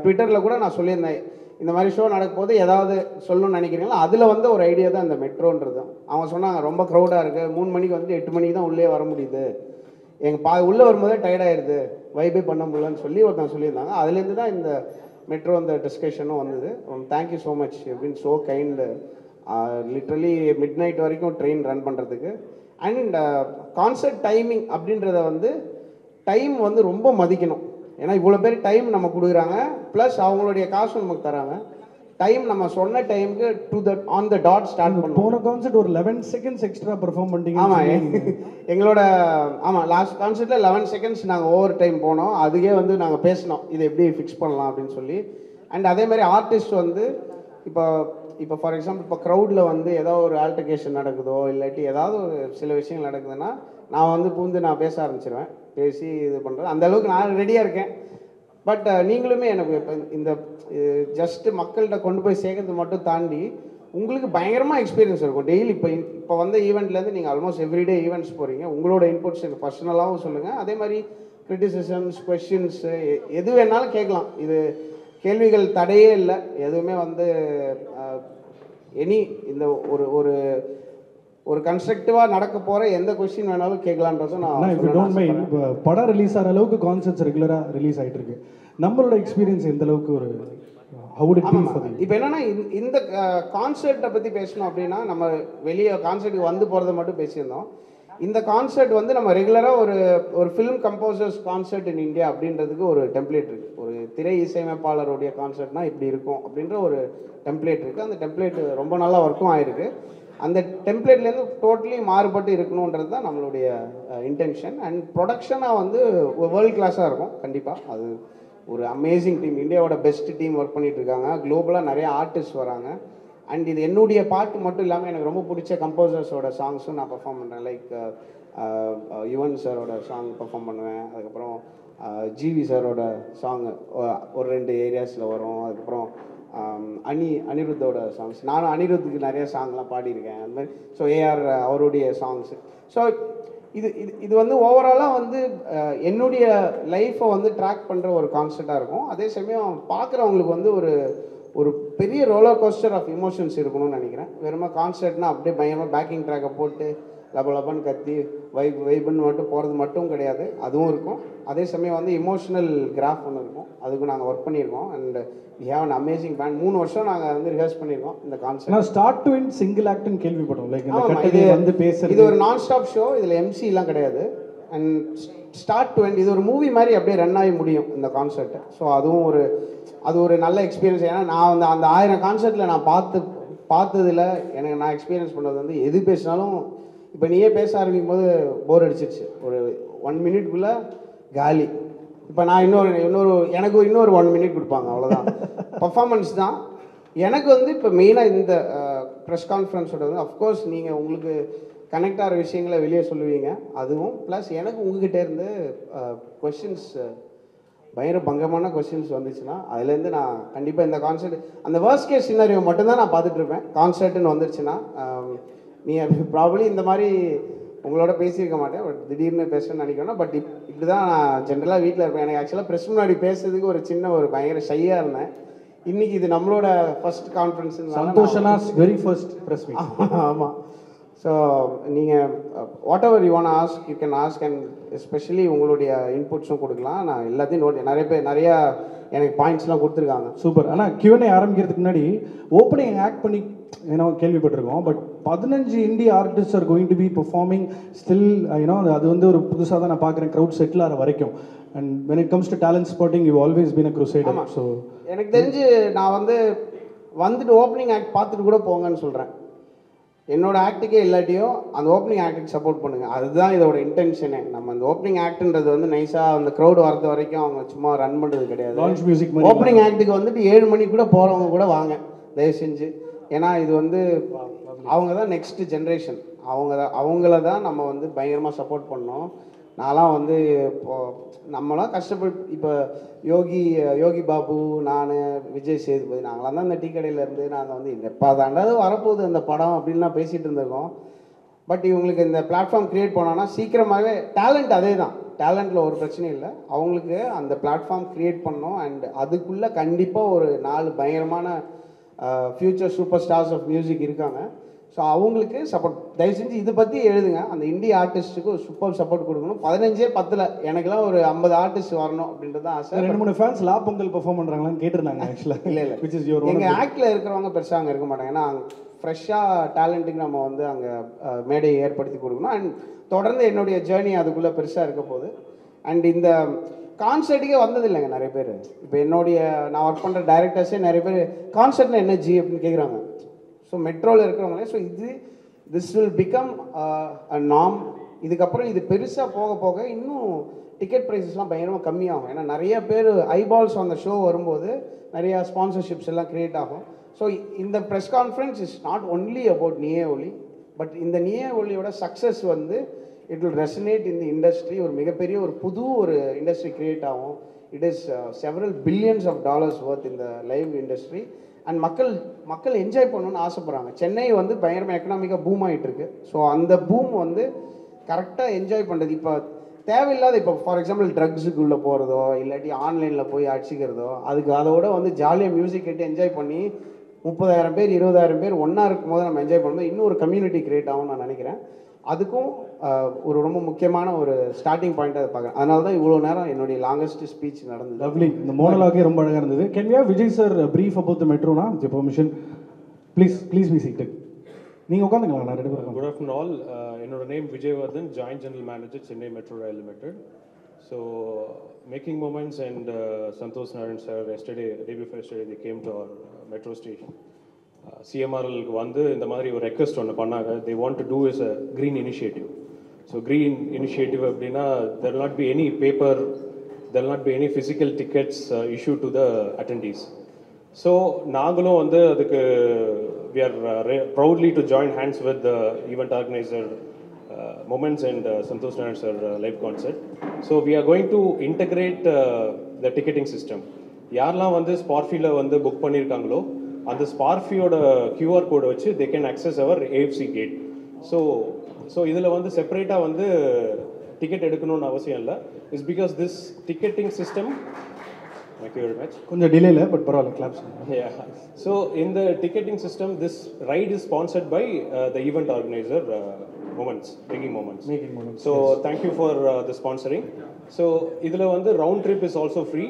ட்விட்டரில் கூட நான் சொல்லியிருந்தேன், இந்த மாதிரி ஷோ நடக்கும் போது ஏதாவது சொல்லணும்னு நினைக்கிறீங்களா, அதில் வந்து ஒரு ஐடியா தான் இந்த மெட்ரோன்றது. அவங்க சொன்னாங்க ரொம்ப க்ரௌடாக இருக்குது, 3 மணிக்கு வந்து 8 மணிக்கு தான் உள்ளே வர முடியுது, எங்கள் உள்ளே வரும்போதே டயர்டாகிடுது, வைபே பண்ண முடியலன்னு சொல்லி ஒருத்தன் சொல்லியிருந்தாங்க. அதுலேருந்து தான் இந்த மெட்ரோ இந்த டிஸ்கஷனும் வந்தது. Thank you so much, you been so kind. Literally mid night வரைக்கும் ட்ரெயின் ரன் பண்ணுறதுக்கு. அண்ட் கான்சர்ட் டைமிங் அப்படின்றத வந்து டைம் வந்து ரொம்ப மதிக்கணும். ஏன்னா இவ்வளோ பேர் டைம் நம்ம கொடுக்குறாங்க, ப்ளஸ் அவங்களுடைய காசும் நமக்கு தராங்க. டைம் நம்ம சொன்ன டைமுக்கு ஆன் த டாட் ஸ்டார்ட் பண்ணுவோம். போன கான்சர்ட் ஒரு 11 செகண்ட்ஸ் எக்ஸ்ட்ரா பெர்ஃபார்ம் பண்ணிட்டீங்க. ஆமாம், எங்களோட லாஸ்ட் கான்சர்ட்டில் 11 செகண்ட்ஸ் நாங்கள் ஓவர் டைம் போனோம். அதுக்கே வந்து நாங்கள் பேசினோம் இதை எப்படி ஃபிக்ஸ் பண்ணலாம் அப்படின்னு சொல்லி. அண்ட் அதே மாதிரி ஆர்டிஸ்ட் வந்து இப்போ ஃபார் எக்ஸாம்பிள் இப்போ க்ரௌடில் வந்து ஏதோ ஒரு ஆல்டர்கேஷன் நடக்குதோ இல்லாட்டி ஏதாவது ஒரு சில விஷயங்கள் நடக்குதுன்னா நான் வந்து பூந்து நான் பேச ஆரம்பிச்சிருவேன். பேசி இது பண்ணுறது அந்த அளவுக்கு நான் ரெடியாக இருக்கேன். பட் நீங்களுமே எனக்கு இப்போ இந்த ஜஸ்ட்டு மக்கள்கிட்ட கொண்டு போய் சேர்க்கறது மட்டும் தாண்டி உங்களுக்கு பயங்கரமாக எக்ஸ்பீரியன்ஸ் இருக்கும். டெய்லி இப்போ வந்த ஈவெண்ட்லேருந்து நீங்கள் ஆல்மோஸ்ட் எவ்ரிடே ஈவெண்ட்ஸ் போகிறீங்க. உங்களோட இன்புட்ஸ் எனக்கு பர்சனலாகவும் சொல்லுங்கள். அதே மாதிரி கிரிட்டிசிசம்ஸ், கொஸ்டின்ஸு எது வேணாலும் கேட்கலாம். இது கேள்விகள் தடையே இல்லை. எதுவுமே வந்து இந்த ஒரு ஒரு கன்ஸ்ட்ரக்டிவாக நடக்க போகிற எந்த கொஸ்டின் வேணாலும் கேட்கலான்றதும் நான் படம் ரிலீஸ் ஆகிற அளவுக்கு கான்சர்ட்ஸ் ரெகுலராக ரிலீஸ் ஆகிட்டு இருக்கு. நம்மளோட எக்ஸ்பீரியன்ஸ் எந்த அளவுக்கு ஒரு இப்போ என்னன்னா இந்த கான்சர்ட்டை பற்றி பேசணும் அப்படின்னா நம்ம வெளியே கான்சர்ட்டுக்கு வந்து போகிறத மட்டும் பேசியிருந்தோம். இந்த கான்சர்ட் வந்து நம்ம ரெகுலராக ஒரு film composers concert in India அப்படின்றதுக்கு ஒரு டெம்ப்ளேட் இருக்குது. ஒரு திரை இசையமைப்பாளருடைய கான்சர்ட்னா இப்படி இருக்கும் அப்படின்ற ஒரு டெம்ப்ளேட் இருக்குது. அந்த டெம்ப்ளேட் ரொம்ப நல்லா ஒர்க்கும் ஆகிருக்கு. அந்த டெம்ப்ளேட்லேருந்து டோட்டலி மாறுபட்டு இருக்கணுன்றது தான் நம்மளுடைய இன்டென்ஷன். அண்ட் ப்ரொடக்ஷனாக வந்து வேர்ல்ட் கிளாஸாக இருக்கும் கண்டிப்பாக. அது ஒரு அமேசிங் டீம், இந்தியாவோட பெஸ்ட் டீம் ஒர்க் பண்ணிகிட்டு இருக்காங்க. குளோபலாக நிறைய ஆர்டிஸ்ட் வராங்க. அண்ட் இது என்னுடைய பாட்டு மட்டும் இல்லாமல் எனக்கு ரொம்ப பிடிச்ச கம்போசர்ஸோட சாங்ஸும் நான் பர்ஃபார்ம் பண்ணுறேன். லைக் யுவன் சாரோட சாங் பர்ஃபார்ம் பண்ணுவேன். அதுக்கப்புறம் ஜிவி சாரோட சாங் ஒரு 2 ஏரியாஸில் வரும். அதுக்கப்புறம் அனிருத்தோட சாங்ஸ், நானும் அனிருத்துக்கு நிறைய சாங்லாம் பாடியிருக்கேன் அந்த மாதிரி. ஸோ ஏஆர் அவருடைய சாங்ஸு. ஸோ இது வந்து ஓவராலாக வந்து என்னுடைய லைஃப்பை வந்து ட்ராக் பண்ணுற ஒரு கான்செப்டாக இருக்கும். அதே சமயம் பார்க்குறவங்களுக்கு வந்து ஒரு பெரிய ரோலர் கோஸ்டர் ஆஃப் இமோஷன்ஸ் இருக்கணும்னு நினைக்கிறேன். வெறுமா கான்சர்ட்னா அப்படியே பயங்கரமாக பேக்கிங் ட்ராக்கை போட்டு லபலபன்னு கத்தி வைப்புன்னு மட்டும் போகிறது மட்டும் கிடையாது, அதுவும் இருக்கும். அதே சமயம் வந்து இமோஷனல் கிராஃப் ஒன்று இருக்கும், அதுக்கும் நாங்கள் ஒர்க் பண்ணியிருக்கோம். And we have an amazing band. 3 வருஷம் நாங்கள் வந்து ரிஹர்ஸ் பண்ணியிருக்கோம் இந்த கான்செப்ட். நான் ஸ்டார்ட் டு எண்ட் சிங்கிள் ஆக்ட்னு கேள்விப்பட்டோம். லைக் இந்த ஆமாம், கட்டளை வந்து பேசுறது, இது ஒரு நான் ஸ்டாப் ஷோ. இதில் எம்சிலாம் கிடையாது. அண்ட் ஸ்டார்ட் டு எண்ட் இது ஒரு மூவி மாதிரி அப்படியே ரன் ஆகி முடியும் இந்த கான்செர்ட். ஸோ அதுவும் அது ஒரு நல்ல எக்ஸ்பீரியன்ஸ். ஏன்னா நான் வந்து அந்த 1000 கான்செர்ட்டில் நான் பார்த்ததில் எனக்கு நான் எக்ஸ்பீரியன்ஸ் பண்ணது வந்து எது பேசினாலும் இப்போ நீயே பேச ஆரம்பிக்கும் போது போர் அடிச்சிருச்சு. ஒரு 1 மினிட்குள்ளே காலி. இப்போ நான் எனக்கு இன்னொரு 1 மினிட் கொடுப்பாங்க, அவ்வளோதான். பர்ஃபார்மன்ஸ் தான் எனக்கு வந்து இப்போ மெயினாக இந்த ப்ரெஸ் கான்ஃபரன்ஸோட வந்து அஃப்கோர்ஸ் நீங்கள் உங்களுக்கு கனெக்ட் ஆகிற விஷயங்களை வெளியே சொல்லுவீங்க. அதுவும் ப்ளஸ் எனக்கு உங்ககிட்ட இருந்து கொஷின்ஸ் பயங்கர பங்கமான கொஸ்டின்ஸ் வந்துச்சுன்னா அதுலேருந்து நான் கண்டிப்பாக இந்த கான்செர்ட் அந்த வேர்ஸ்ட் கேஸ் சினாரியோ மட்டும்தான் நான் பார்த்துட்ருப்பேன். கான்செர்ட்டுன்னு வந்துருச்சுன்னா நீ ப்ராபப்ளி இந்த மாதிரி உங்களோட பேசியிருக்க மாட்டேன், பட் திடீர்னு பேசுகிறேன்னு நினைக்கணும். பட் இப்படி தான் நான் ஜென்ரலாக வீட்டில் இருப்பேன். எனக்கு ஆக்சுவலாக ப்ரெஸ் முன்னாடி பேசுறதுக்கு ஒரு பயங்கர ஷையாக இருந்தேன். இன்னைக்கு இது நம்மளோட ஃபர்ஸ்ட் கான்ஃபரன்ஸ். சந்தோஷனா வெரி ஃபர்ஸ்ட் ப்ரெஸ் மீட். ஆமாம். ஸோ நீங்கள் whatever you want ask you can ask. And especially உங்களுடைய இன்புட்ஸும் கொடுக்கலாம். நான் எல்லாத்தையும் நிறையா எனக்கு பாயிண்ட்ஸ்லாம் கொடுத்துருக்காங்க. சூப்பர். ஆனால் Q&A ஆரம்பிக்கிறதுக்கு முன்னாடி ஓப்பனிங் ஆக்ட் பண்ணி ஏன்னா கேள்விப்பட்டிருக்கோம். பட் 15 இந்திய artist are going to be performing still. அது வந்து ஒரு புதுசாக தான் நான் பார்க்குறேன், க்ரௌட் செட்டில் ஆகிற வரைக்கும். And when it comes to talent spotting you always been a crusader. So எனக்கு தெரிஞ்சு நான் வந்துட்டு ஓப்பனிங் ஆக்ட் பார்த்துட்டு கூட போங்கன்னு சொல்கிறேன். என்னோட ஆக்டுக்கே இல்லாட்டியும் அந்த ஓப்பனிங் ஆக்டுக்கு சப்போர்ட் பண்ணுங்கள். அதுதான் இதோட இன்டென்ஷனே. நம்ம அந்த ஓப்பனிங் ஆக்ட்ன்றது வந்து நைஸாக அந்த க்ரௌடு வரது வரைக்கும் அவங்க சும்மா ரன் பண்ணுறது கிடையாது. லான்ச் மியூசிக் ஓப்பனிங் ஆக்டுக்கு வந்துட்டு 7 மணிக்கு கூட போகிறவங்க கூட வாங்க தயவு செஞ்சு. ஏன்னா இது வந்து அவங்க தான் நெக்ஸ்ட் ஜென்ரேஷன். அவங்கள தான் நம்ம வந்து பயங்கரமாக சப்போர்ட் பண்ணோம். நான்லாம் வந்து நம்மளாம் கஷ்டப்பட்டு இப்போ யோகி பாபு, நான், விஜய் சேதுபதி நாங்களாம் தான் இந்த டீ கடையிலேருந்து நாங்கள் வந்து எப்போ தாண்டாவது வரப்போகுது அந்த படம் அப்படின்லாம் பேசிகிட்டு இருந்திருக்கோம். பட் இவங்களுக்கு இந்த பிளாட்ஃபார்ம் க்ரியேட் பண்ணோன்னா சீக்கிரமாகவே டேலண்ட் அதே தான், டேலண்ட்டில் ஒரு பிரச்சனையும் இல்லை. அவங்களுக்கு அந்த பிளாட்ஃபார்ம் க்ரியேட் பண்ணோம். அண்ட் அதுக்குள்ளே கண்டிப்பாக ஒரு 4 பயங்கரமான future super stars of music இருக்காங்க. ஸோ அவங்களுக்கு சப்போர்ட் தயவு செஞ்சு இதை பற்றி எழுதுங்க. அந்த இந்திய ஆர்டிஸ்ட்டுக்கு ஒரு சூப்பர் சப்போர்ட் கொடுக்கணும். 15 10 எனக்குலாம் ஒரு 50 ஆர்டிஸ்ட் வரணும் அப்படின்றது தான் ஆசை. 2-3 ஃபேன்ஸ் லா பொங்கல் பெர்ஃபார்ம் பண்ணுறாங்களான்னு கேட்டிருந்தாங்க ஆக்சுவலாக. இல்லை விச் இஸ் யுவர் எங்கள் ஆக்டில் இருக்கிறவங்க பெருசாக அங்கே இருக்க மாட்டாங்க. ஏன்னா ஃப்ரெஷ்ஷாக டேலண்ட்டுக்கு நம்ம வந்து அங்கே மேடையை ஏற்படுத்தி கொடுக்கணும். அண்ட் தொடர்ந்து என்னுடைய ஜேர்னி அதுக்குள்ளே பெருசாக இருக்க போகுது. அண்ட் இந்த கான்சர்ட்டுக்கே வந்ததில்லைங்க நிறைய பேர். இப்போ நான் ஒர்க் பண்ணுற டைரக்டர்ஸே நிறைய பேர் கான்சர்ட்னா என்ன ஜி அப்படின்னு கேட்குறாங்க. ஸோ மெட்ரோவில் இருக்கிறவங்களே. So this will become a norm. இதுக்கப்புறம் இது பெருசாக போக போக இன்னும் டிக்கெட் ப்ரைஸஸ்லாம் பயங்கரமாக கம்மியாகும். ஏன்னா நிறைய பேர் ஐபால்ஸ் அந்த ஷோ வரும்போது நிறையா ஸ்பான்சர்ஷிப்ஸ் எல்லாம் க்ரியேட் ஆகும். ஸோ இந்த press conference is not only about Neeye Oli, but இந்த நியே ஒலியோட சக்ஸஸ் வந்து it will resonate in the industry. ஒரு மிகப்பெரிய புது இண்டஸ்ட்ரி க்ரியேட் ஆகும். It is several billions of dollars worth இந்த லைவ் இண்டஸ்ட்ரி. அண்ட் மக்கள் என்ஜாய் பண்ணணும்னு ஆசைப்பட்றாங்க. சென்னை வந்து பயங்கரமாக எக்கனாமிக்காக பூம் ஆகிட்டு இருக்கு. ஸோ அந்த பூம் வந்து கரெக்டாக என்ஜாய் பண்ணுறது. இப்போ தேவையில்லாத இப்போ ஃபார் எக்ஸாம்பிள் ட்ரக்ஸுக்குள்ளே போகிறதோ இல்லாட்டி ஆன்லைனில் போய் அடிச்சிக்கிறதோ அதோட வந்து ஜாலியாக மியூசிக் கேட்டு என்ஜாய் பண்ணி 30,000 பேர் 20,000 பேர் ஒன்றா இருக்கும்போது நம்ம என்ஜாய் பண்ணும்போது இன்னும் ஒரு கம்யூனிட்டி க்ரியேட் ஆகும்னு நான் நினைக்கிறேன். அதுக்கும் ரொம்ப முக்கியமான ஒரு ஸ்டார்டிங் பாயிண்ட்டாக அதை பார்க்குறேன். அதனால தான் இவ்வளோ நேரம் என்னுடைய லாங்கஸ்ட் ஸ்பீச் நடந்தது. லவ்லி. இந்த மோனலாகே ரொம்ப அழகாக இருந்தது. Can we have Vijay sir brief about the மெட்ரோனா with your permission? Please be seated. நீங்கள் உட்காந்துங்களா? நான் 2 பேரும். Good afternoon all. என்னோட name Vijayavardhan, joint general manager Chennai metro rail limited. So making moments and Santhosh Narayan sir day before yesterday they came to our metro station. சிஎம்ஆர்எலுக்கு வந்து இந்த மாதிரி ஒரு ரெக்வெஸ்ட் ஒன்று பண்ணாங்க. they want to do is a green initiative. So green initiative அப்படின்னா there will not be any paper, there will not be any physical tickets issued to the attendees. So நாங்களும் வந்து அதுக்கு we are proudly to join hands with the event organizer Moments and Santosh Narayan sir live concert. So we are going to integrate the ticketing system. யாரெல்லாம் வந்து ஸ்பார்ஃபியில் வந்து book பண்ணியிருக்காங்களோ அந்த ஸ்பார்ஃபியோட QR கோடை வச்சு they can access our AFC gate. So இதில் வந்து செப்பரேட்டாக வந்து டிக்கெட் எடுக்கணும்னு அவசியம் இல்லை. It's because this ticketing system Thank you very much. கொஞ்சம் டிலேல பட் பரவாயில்ல claps. Yeah. So in the ticketing system, this ride is sponsored by the event organizer, Moments, Making Moments. Making Moments, So thank you for the sponsoring. So idhula vandu round trip is also free.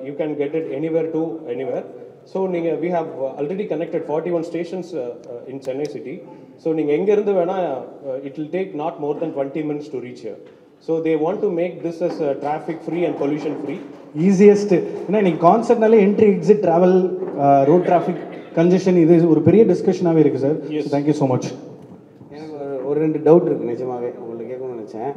You can get it anywhere to anywhere. So we have already connected 41 stations in Chennai city. So நீங்க எங்க இருந்து வேணா it will take not more than 20 minutes to reach here. So they want to make this as traffic free and pollution free. Easiest. ஏன்னா இன்னைக்கு கான்செப்ட்னாலே entry exit travel road traffic congestion இது ஒரு பெரிய டிஸ்கஷனாகவே இருக்குது சார். Thank you so much. எனக்கு ஒரு 2 doubt இருக்குது நிஜமாவே உங்கள்கிட்ட கேட்கணும்னு நினச்சேன்.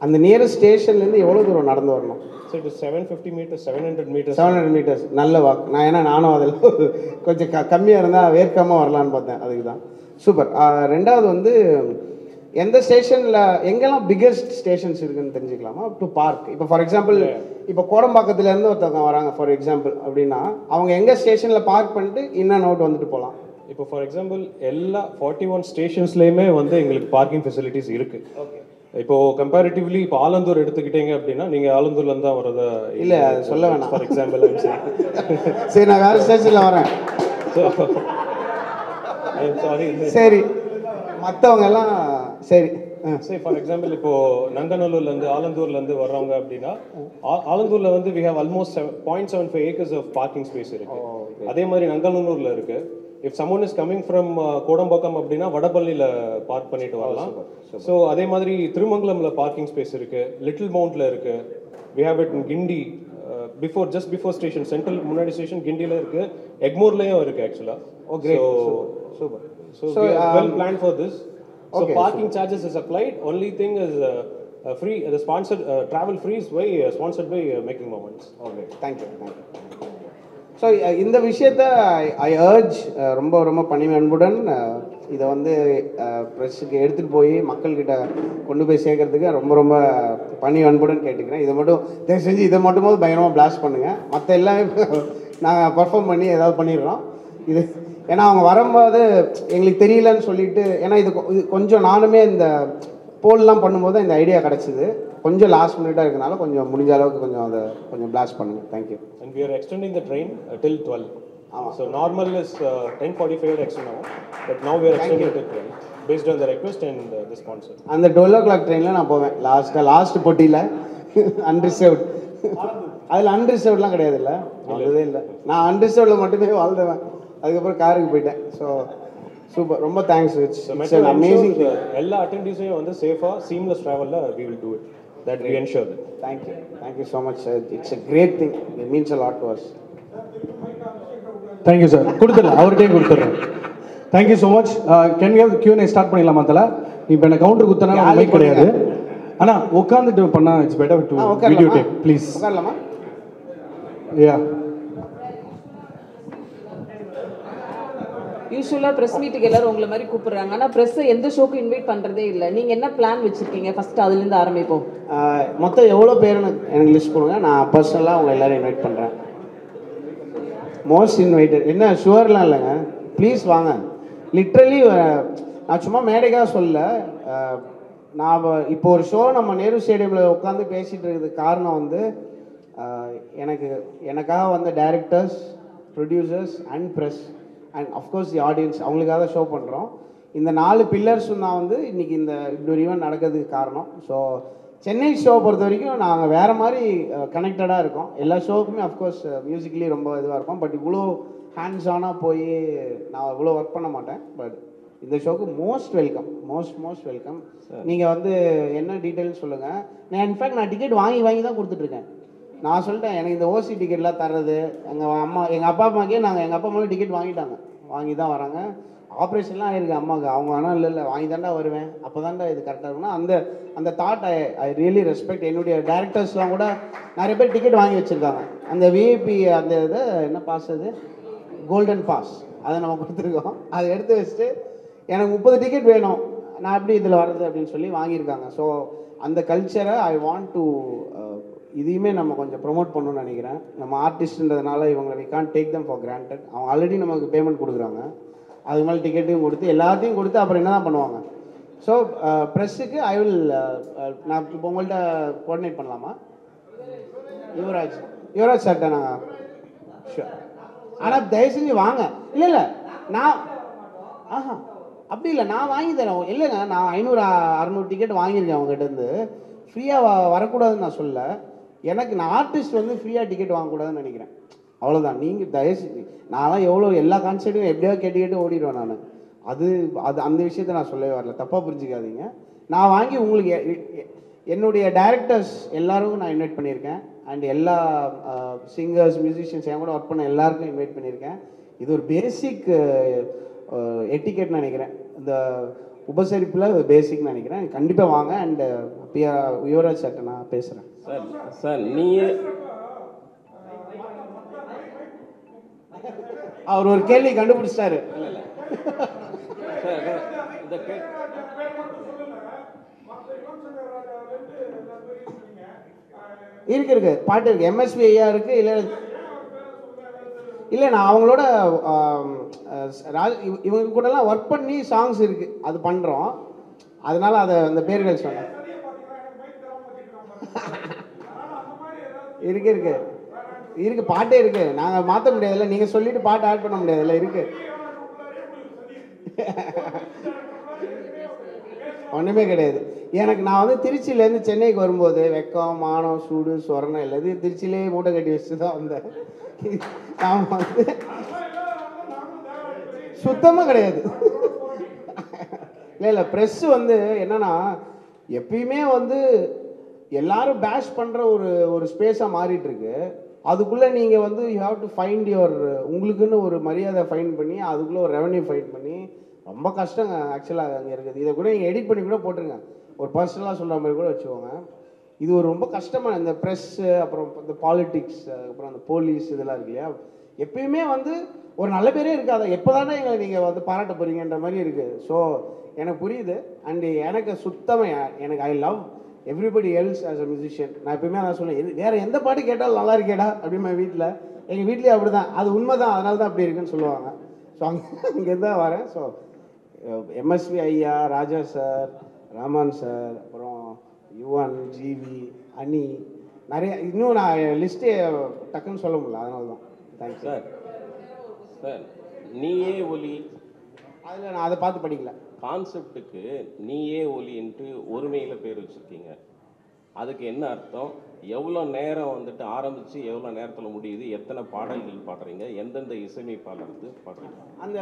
அந்த நியரஸ்ட் ஸ்டேஷன்லேருந்து எவ்வளோ தூரம் நடந்து வரணும்? So it is 750 meters, 700 meters. 700 meters. நல்ல வாக். நானும் அதில் கொஞ்சம் கம்மியாக இருந்தால் வேர்க்காமல் வரலான்னு பார்த்தேன், அதுக்கு தான். சூப்பர். ரெண்டாவது வந்து எந்த ஸ்டேஷனில் எங்கெல்லாம் பிக்கஸ்ட் ஸ்டேஷன்ஸ் இருக்குன்னு தெரிஞ்சுக்கலாமா டு பார்க்? இப்போ ஃபார் எக்ஸாம்பிள் இப்போ கோடம்பாக்கத்துலேருந்து ஒருத்தவங்க வராங்க ஃபார் எக்ஸாம்பிள் அப்படின்னா அவங்க எங்கே ஸ்டேஷனில் பார்க் பண்ணிட்டு இன் அண்ட் அவுட் வந்துட்டு போகலாம்? இப்போ ஃபார் எக்ஸாம்பிள் எல்லா 41 ஸ்டேஷன்ஸ்லேயுமே வந்து எங்களுக்கு பார்க்கிங் ஃபெசிலிட்டிஸ் இருக்குது. ஓகே. இப்போ கம்பேரிட்டிவ்லி இப்போ ஆலந்தூர் எடுத்துக்கிட்டீங்க அப்படின்னா நீங்கள் ஆலந்தூர்லேருந்து தான் வரதா? இல்லை, அது சொல்ல வேணாம். ஃபார் எக்ஸாம்பிள் சரி, நான் வேறு ஸ்டேஷனில் வரேன். சாரி. சரி, மற்றவங்க எல்லாம் சரி. சரி, ஃபார் எக்ஸாம்பிள் இப்போ நங்கநல்லூர்லேருந்து ஆலந்தூர்லேருந்து வர்றவங்க அப்படின்னா ஆலந்தூரில் வந்து we have almost 0.75 acres of parking space இருக்கு. அதே மாதிரி நங்கநல்லூரில் இருக்கு. If சம்மோன் is coming from Kodambakkam அப்படின்னா வடபள்ளியில் பார்க் பண்ணிட்டு வரலாம். ஸோ அதே மாதிரி திருமங்கலமில் பார்க்கிங் ஸ்பேஸ் இருக்கு, லிட்டில் மவுண்ட்ல இருக்கு, we have it in Guindy just before station central முன்னாடி ஸ்டேஷன் கிண்டியில் இருக்கு, எக்மோர்லேயும் இருக்கு ஆக்சுவலா. Okay, super. So we are well planned for this. So parking charges is applied. Only thing is free. The sponsored travel free is sponsored by Making Moments. Okay, thank you. So இந்த விஷயத்தை ஐ urge ரொம்ப ரொம்ப பணிவு அன்புடன் இதை வந்து ப்ரெஸ்ஸுக்கு எடுத்துகிட்டு போய் மக்கள்கிட்ட கொண்டு போய் சேர்க்கறதுக்கு ரொம்ப ரொம்ப பணிவு அன்புடன் கேட்டுக்கிறேன். இதை மட்டும் தயவு செஞ்சு இதை மட்டும் பயங்கரமாக பிளாஸ்ட் பண்ணுங்கள். மற்ற எல்லாமே நாங்கள் பர்ஃபார்ம் பண்ணி ஏதாவது பண்ணிடுறோம். இது ஏன்னா அவங்க வரும்போது எங்களுக்கு தெரியலன்னு சொல்லிட்டு, ஏன்னா இது கொஞ்சம் நானுமே இந்த போல்லாம் பண்ணும்போது இந்த ஐடியா கிடச்சிது. கொஞ்சம் லாஸ்ட் மினிட்டாக இருக்கனால கொஞ்சம் முடிஞ்ச அளவுக்கு கொஞ்சம் அதை கொஞ்சம் பிளாஸ்ட் பண்ணுங்கள். Thank you. And we are extending the train till 12. So normal is 10:45 extra now, but now we are extending it till 12 based on the request and the sponsor. அந்த 12 o'clock ட்ரெயினில் நான் போவேன் லாஸ்ட் போட்டியில் அன்ரிசர்வ்டு. அதில் அன்ரிசர்வ்ட்லாம் கிடையாது. இல்லை, வந்ததே இல்லை. நான் அன்ரிசர்வ்டில் மட்டுமே வாழ்ந்தேன். அதுக்கப்புறம் காருக்கு போயிட்டேன். ஸோ சூப்பர், ரொம்ப தேங்க்ஸ். It's amazing. எல்லா அட்டெண்டீஸையும் வந்து சேஃபாக சீம்லெஸ் ட்ராவலில் we will do it. That we ensure that. Thank you so much, sir. It's a great thing. It means a lot to us. Thank you sir. கொடுத்துடலாம், அவர்கிட்டே கொடுத்துட்றேன். Thank you so much. Can we have Q&A start பண்ணிடலாமா தல? இப்போ என்ன counter குத்தனா mic கிடையாது. ஆனால் உட்காந்துட்டு பண்ணால் it's better to video tape please. உட்காரலாமா? யா. யூஸ்வலாக ப்ரெஸ் மீட்டுக்கு எல்லாரும் உங்களை மாதிரி கூப்பிடுறாங்க, ஆனால் ப்ரெஸ்ஸை எந்த ஷோக்கு இன்வைட் பண்ணுறதே இல்லை. நீங்கள் என்ன பிளான் வச்சுருக்கீங்க? ஃபஸ்ட்டு அதுலேருந்து ஆரம்பிப்போம். மொத்தம் எவ்வளோ பேர் எனக்கு லிஸ்ட் கொடுங்க, நான் பர்சனலாக உங்களை எல்லோரும் இன்வைட் பண்ணுறேன். மோஸ்ட் இன்வைட்டட் என்ன ஷுவர்லாம் இல்லைங்க, ப்ளீஸ் வாங்க. லிட்ரலி நான் சும்மா மேடைக்காக சொல்ல, நான் இப்போ ஒரு ஷோ நம்ம நேரு ஸ்டேடியமில் உட்காந்து பேசிகிட்டு இருக்கிறதுக்கு காரணம் வந்து எனக்காக வந்த directors, producers and press and of course the audience, அவங்களுக்காக தான் ஷோ பண்ணுறோம். இந்த 4 பில்லர்ஸும் தான் வந்து இன்றைக்கி இந்த இப்படி ஒரு ஈவெண்ட் நடக்கிறதுக்கு காரணம். ஸோ சென்னை ஷோ பொறுத்த வரைக்கும் நாங்கள் வேறு மாதிரி கனெக்டடாக இருக்கோம். எல்லா ஷோவுக்குமே அஃப்கோர்ஸ் மியூசிக்லி ரொம்ப இதுவாக இருக்கும். பட் இவ்வளோ ஹேண்ட்ஸ் ஆனாக போய் நான் இவ்வளோ ஒர்க் பண்ண மாட்டேன். பட் இந்த ஷோக்கு மோஸ்ட் வெல்கம். வெல்கம். நீங்கள் வந்து என்ன டீட்டெயில்ஸ் சொல்லுங்கள். இன்ஃபேக்ட் நான் டிக்கெட் வாங்கி தான் கொடுத்துட்ருக்கேன். நான் சொல்லிட்டேன், எனக்கு இந்த ஓசி டிக்கெட்லாம் தர்றது எங்கள் அப்பா அம்மாக்கே எங்கள் அப்பா அம்மாவும் டிக்கெட் வாங்கி தான் வராங்க. ஆப்ரேஷன்லாம் ஆயிருக்கு அம்மாவுக்கு. அவங்க ஆனால் இல்லை வாங்கி தாண்டா வருவேன், அப்போ தாண்டா இது கரெக்டாக இருக்குன்னா அந்த தாட் ஐ ரியலி ரெஸ்பெக்ட். என்னுடைய டேரக்டர்ஸ்லாம் கூட நிறைய பேர் டிக்கெட் வாங்கி வச்சுருக்காங்க. அந்த விஐபி அந்த இதை என்ன பாஸ், அது கோல்டன் பாஸ், அதை நம்ம கொடுத்துருக்கோம். அதை எடுத்து வச்சுட்டு எனக்கு 30 டிக்கெட் வேணும், நான் எப்படி இதில் வர்றது அப்படின்னு சொல்லி வாங்கியிருக்காங்க. ஸோ அந்த கல்ச்சரை ஐ வாண்ட் டு இதையுமே நம்ம கொஞ்சம் ப்ரொமோட் பண்ணணும்னு நினைக்கிறேன். நம்ம ஆர்டிஸ்ட்ன்றதுனால இவங்களை we can't take them for granted. அவங்க ஆல்ரெடி நமக்கு பேமெண்ட் கொடுக்குறாங்க, அதுக்கு மேலே டிக்கெட்டையும் கொடுத்து எல்லாத்தையும் கொடுத்து அப்புறம் என்ன தான் பண்ணுவாங்க. ஸோ ப்ரெஸ்ஸுக்கு ஐ வில் நான் இப்போ உங்கள்கிட்ட கோஆர்டினேட் பண்ணலாமா? யுவராஜ் சார்ட்ட நான் ஷூர். ஆனால் தயவு செஞ்சு வாங்க. இல்லை இல்லை நான் அப்படி இல்லை, நான் வாங்கி தரேன். இல்லைங்க, நான் 500-600 டிக்கெட் வாங்கியிருக்கேன் அவங்ககிட்டருந்து. ஃப்ரீயாக வரக்கூடாதுன்னு நான் சொல்ல. நான் ஆர்டிஸ்ட் வந்து ஃப்ரீயாக டிக்கெட் வாங்கக்கூடாதுன்னு நினைக்கிறேன். அவ்வளோதான். நீங்கள் தயவு செஞ்சு, நான்லாம் எவ்வளோ எல்லா கான்சர்ட்டும் எப்படியாவது கேட்டு ஓடிடுவேன் நான். அது அந்த விஷயத்த நான் சொல்லவே வரல, தப்பாக புரிஞ்சுக்காதீங்க. நான் வாங்கி உங்களுக்கு என்னுடைய டைரக்டர்ஸ் எல்லாரும் நான் இன்வைட் பண்ணியிருக்கேன். அண்ட் எல்லா சிங்கர்ஸ் மியூசிஷியன்ஸ் என் கூட ஒர்க் பண்ண எல்லாருக்கும் இன்வைட் பண்ணியிருக்கேன். இது ஒரு பேசிக் எட்டிக்கெட்னு நினைக்கிறேன். இந்த உபசரிப்பில் பேசிக்னு நினைக்கிறேன். கண்டிப்பாக வாங்க. அண்ட் யுவராஜ் சார்ட்ட நான் பேசுகிறேன். சார் நீயே அவர் ஒரு கேள்வி கண்டுபிடிச்சிட்டாரு. இருக்கு பாட்டு இருக்கு, எம்எஸ்வி ஐயா இருக்கு. இல்லை நான் அவங்களோட இவங்க கூடலாம் ஒர்க் பண்ணி சாங்ஸ் இருக்கு, அது பண்ணுறோம். அதனால அதை அந்த பேர்கள் சொன்னேன். இருக்கு பாட்டே இருக்கு, நாங்கள் மாற்ற முடியாதுல்ல. நீங்கள் சொல்லிட்டு பாட்டு ஆட் பண்ண முடியாதுல்ல. இருக்கு, ஒன்றுமே கிடையாது. நான் வந்து திருச்சியிலேருந்து சென்னைக்கு வரும்போது வெக்கம் மானம் சூடு சொரணம் இல்லை திருச்சியிலே மூட்டை கட்டி வச்சு தான் வந்தேன். நான் வந்து சுத்தமாக கிடையாது. இல்லை ப்ரெஸ்ஸு வந்து என்னன்னா எப்பயுமே வந்து எல்லாரும் பேஷ் பண்ணுற ஒரு ஸ்பேஸாக மாறிட்டுருக்கு. அதுக்குள்ளே நீங்கள் வந்து யூ ஹாவ் டு ஃபைண்ட் உங்களுக்குன்னு ஒரு மரியாதை ஃபைண்ட் பண்ணி அதுக்குள்ளே ஒரு ரெவன்யூ ஃபைண்ட் பண்ணி ரொம்ப கஷ்டங்க ஆக்சுவலாக அங்கே இருக்குது. இதை கூட நீங்கள் எடிட் பண்ணி கூட போட்டுருங்க, ஒரு பர்சனலாக சொல்கிற மாதிரி கூட வச்சுக்கோங்க. இது ஒரு ரொம்ப கஷ்டமாக இந்த ப்ரெஸ்ஸு அப்புறம் இந்த பாலிட்டிக்ஸ் அப்புறம் அந்த போலீஸ் இதெல்லாம் இருக்கு இல்லையா. எப்பயுமே வந்து ஒரு நல்ல பேரே இருக்காது. எப்போ தானே எங்களை நீங்கள் வந்து பாராட்ட போகிறீங்கன்ற மாதிரி இருக்குது. ஸோ எனக்கு புரியுது. அண்டு எனக்கு சுத்தமாக எனக்கு I love everybody else as a musician. நான் எப்பயுமே அதான் சொல்லுவேன், வேறு எந்த பாட்டு கேட்டாலும் நல்லா இருக்கேடா அப்படின்னு வீட்டில். எங்கள் வீட்லேயே அப்படி தான், அது உண்மை தான், அதனால தான் அப்படி இருக்குன்னு சொல்லுவாங்க. ஸோ அங்கே தான் வரேன். ஸோ எம்எஸ்வி ஐயா, ராஜா சார், ராமன் சார், அப்புறம் யுவன், ஜிவி, அனி, நிறைய இன்னும் நான் லிஸ்ட்டே டக்குன்னு சொல்ல முடியல. அதனால தான் தேங்க்ஸ் சார். நீயே ஒலி அதில் நான் அதை பார்த்து படிக்கல. கான்செப்டுக்கு நீயே ஒலின்ட்டு ஒருமையில் பேர் வச்சுருக்கீங்க. அதுக்கு என்ன அர்த்தம்? எவ்வளோ நேரம் வந்துட்டு ஆரம்பித்து எவ்வளோ நேரத்தில் முடியுது? எத்தனை பாடல்கள் பாடுறீங்க? எந்தெந்த இசையமைப்பாளருக்கு பாடுறீங்க? அந்த